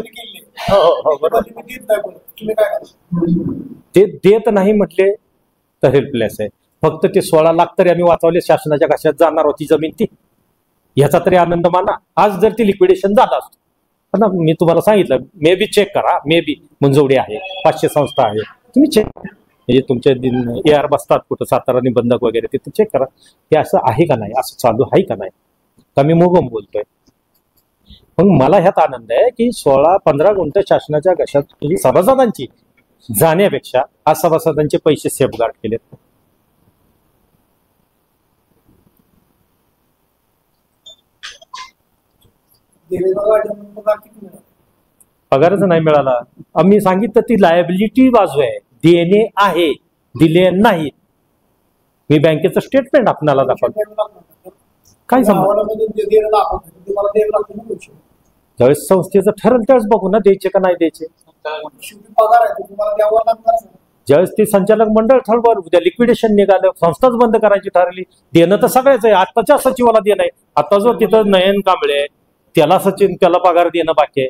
ते देत नाही म्हटले तर हेल्पलेस आहे. फक्त ते 16 लाख तरी आम्ही वाचवले, शासनाच्या घशात जाणार होती जमीन ती, याचा तरी आनंद माना. आज जर ती लिक्विडेशन झालं असतं ना, मी तुम्हाला सांगितलं, मे बी चेक करा, मे बी मंजुरी आहे, 500 संस्था आहे, तुम्ही चेक, म्हणजे तुमच्या AR बसतात कुठं सातारा निबंधक वगैरे, तिथे चेक करा ते असं आहे का नाही, असं चालू आहे का नाही, का मी मुबम बोलतोय. मग मला ह्यात आनंद आहे की 16-15 गुंठ शासनाच्या घशात सभासदांची जाण्यापेक्षा आज सभासदांचे पैसे सेफगार्ड केलेत. पगारच नाही मिळाला. आम्ही सांगितलं ती लायबिलिटी बाजू आहे, देणे आहे, दिले नाही. मी बँकेचं स्टेटमेंट आपल्याला दाखवतो. काय ज्यावेळेस संस्थेचं ठरेल त्यावेळेस बघू ना, द्यायचे का नाही द्यायचे. ज्यावेळेस ते संचालक मंडळ ठरवर, उद्या लिक्विडेशन निघालं, संस्थाच बंद करायची ठरली, देणं तर सगळ्याच आहे. आताच्या सचिवाला देणं आहे. आता जो तिथं नयन कांबळे त्याला पगार देणं बाकी आहे.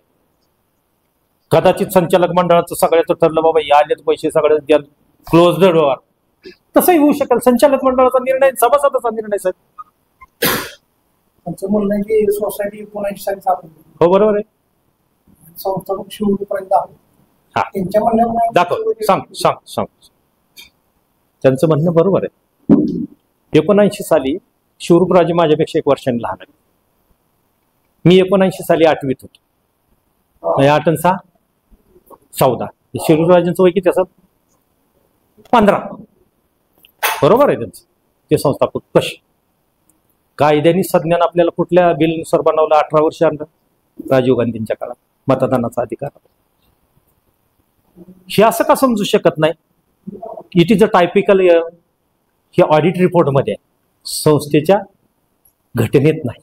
कदाचित संचालक मंडळाचं सगळ्याचं ठरलं, बाबा या आलेत पैसे सगळे द्या, क्लोज द डोअर. तसंही होऊ शकेल. संचालक मंडळाचा निर्णय, सभासदाचा निर्णय साहेब. सोसायटी 19 साली स्थापन, हो बरोबर आहे. संस्थापक शिवपर्यंत त्यांच्या म्हणण्याप्रमाणे दाखव, सांग. त्यांचं म्हणणं बरोबर आहे. 19 साली शिवरूपराजे माझ्यापेक्षा 1 वर्षांनी लहान आहे. मी 19 साली 8वीत होतो. 8 आणि 6 14. शिवरूपराजेंचं वय किती असत? 15. बरोबर आहे त्यांचं. ते संस्थापक कसे कायद्याने संज्ञान आपल्याला कुठल्या बिलनुसार बनवलं? 18 वर्ष आणलं राजीव गांधींच्या काळात, मतदानाचा अधिकार. हे असं का समजू शकत नाही? It is a typical. हे ऑडिट रिपोर्टमध्ये संस्थेच्या घटनेत नाही.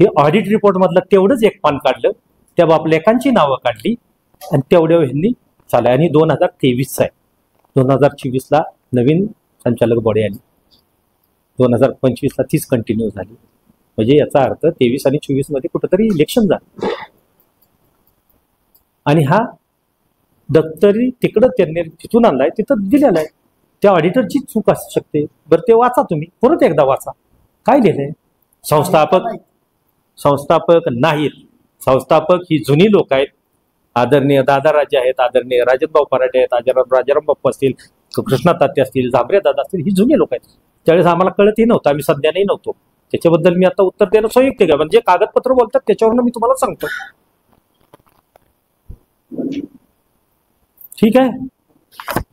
हे ऑडिट रिपोर्ट मधलं तेवढंच एक पान काढलं, त्या बापलेखांची नावं काढली आणि तेवढ्या ह्यांनी चालू. आणि 2023 आहे. 2024ला नवीन संचालक बॉडी आली. 2025ला तीच कंटिन्यू झाली. म्हणजे याचा अर्थ 23 आणि 24 मध्ये कुठंतरी इलेक्शन झालं. आणि हा दप्तरी तिकडं त्यांनी तिथून आणलाय, तिथं दिलेला आहे. त्या ऑडिटरची चूक असू शकते. बरं ते वाचा, तुम्ही परत एकदा वाचा. काय लिहिलंय? संस्थापक नाहीत. संस्थापक ही जुनी लोक आहेत. आदरणीय दादाराजे आहेत, आदरणीय राजनभाऊ पराठे आहेत, राजाराम बाप्पा असतील, कृष्णा तात्या असतील, झांबरे दादा असतील, ही जुनी लोक आहेत. त्यावेळेस आम्हाला कळतही नव्हतं, आम्ही सध्याही नव्हतो. त्याच्याबद्दल मी आता उत्तर देणं संयुक्त आहे. म्हणजे कागदपत्र बोलतात त्याच्यावरून मी तुम्हाला सांगतो. ठीक आहे,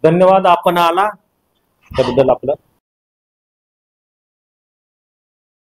धन्यवाद. आपण आला त्याबद्दल आपलं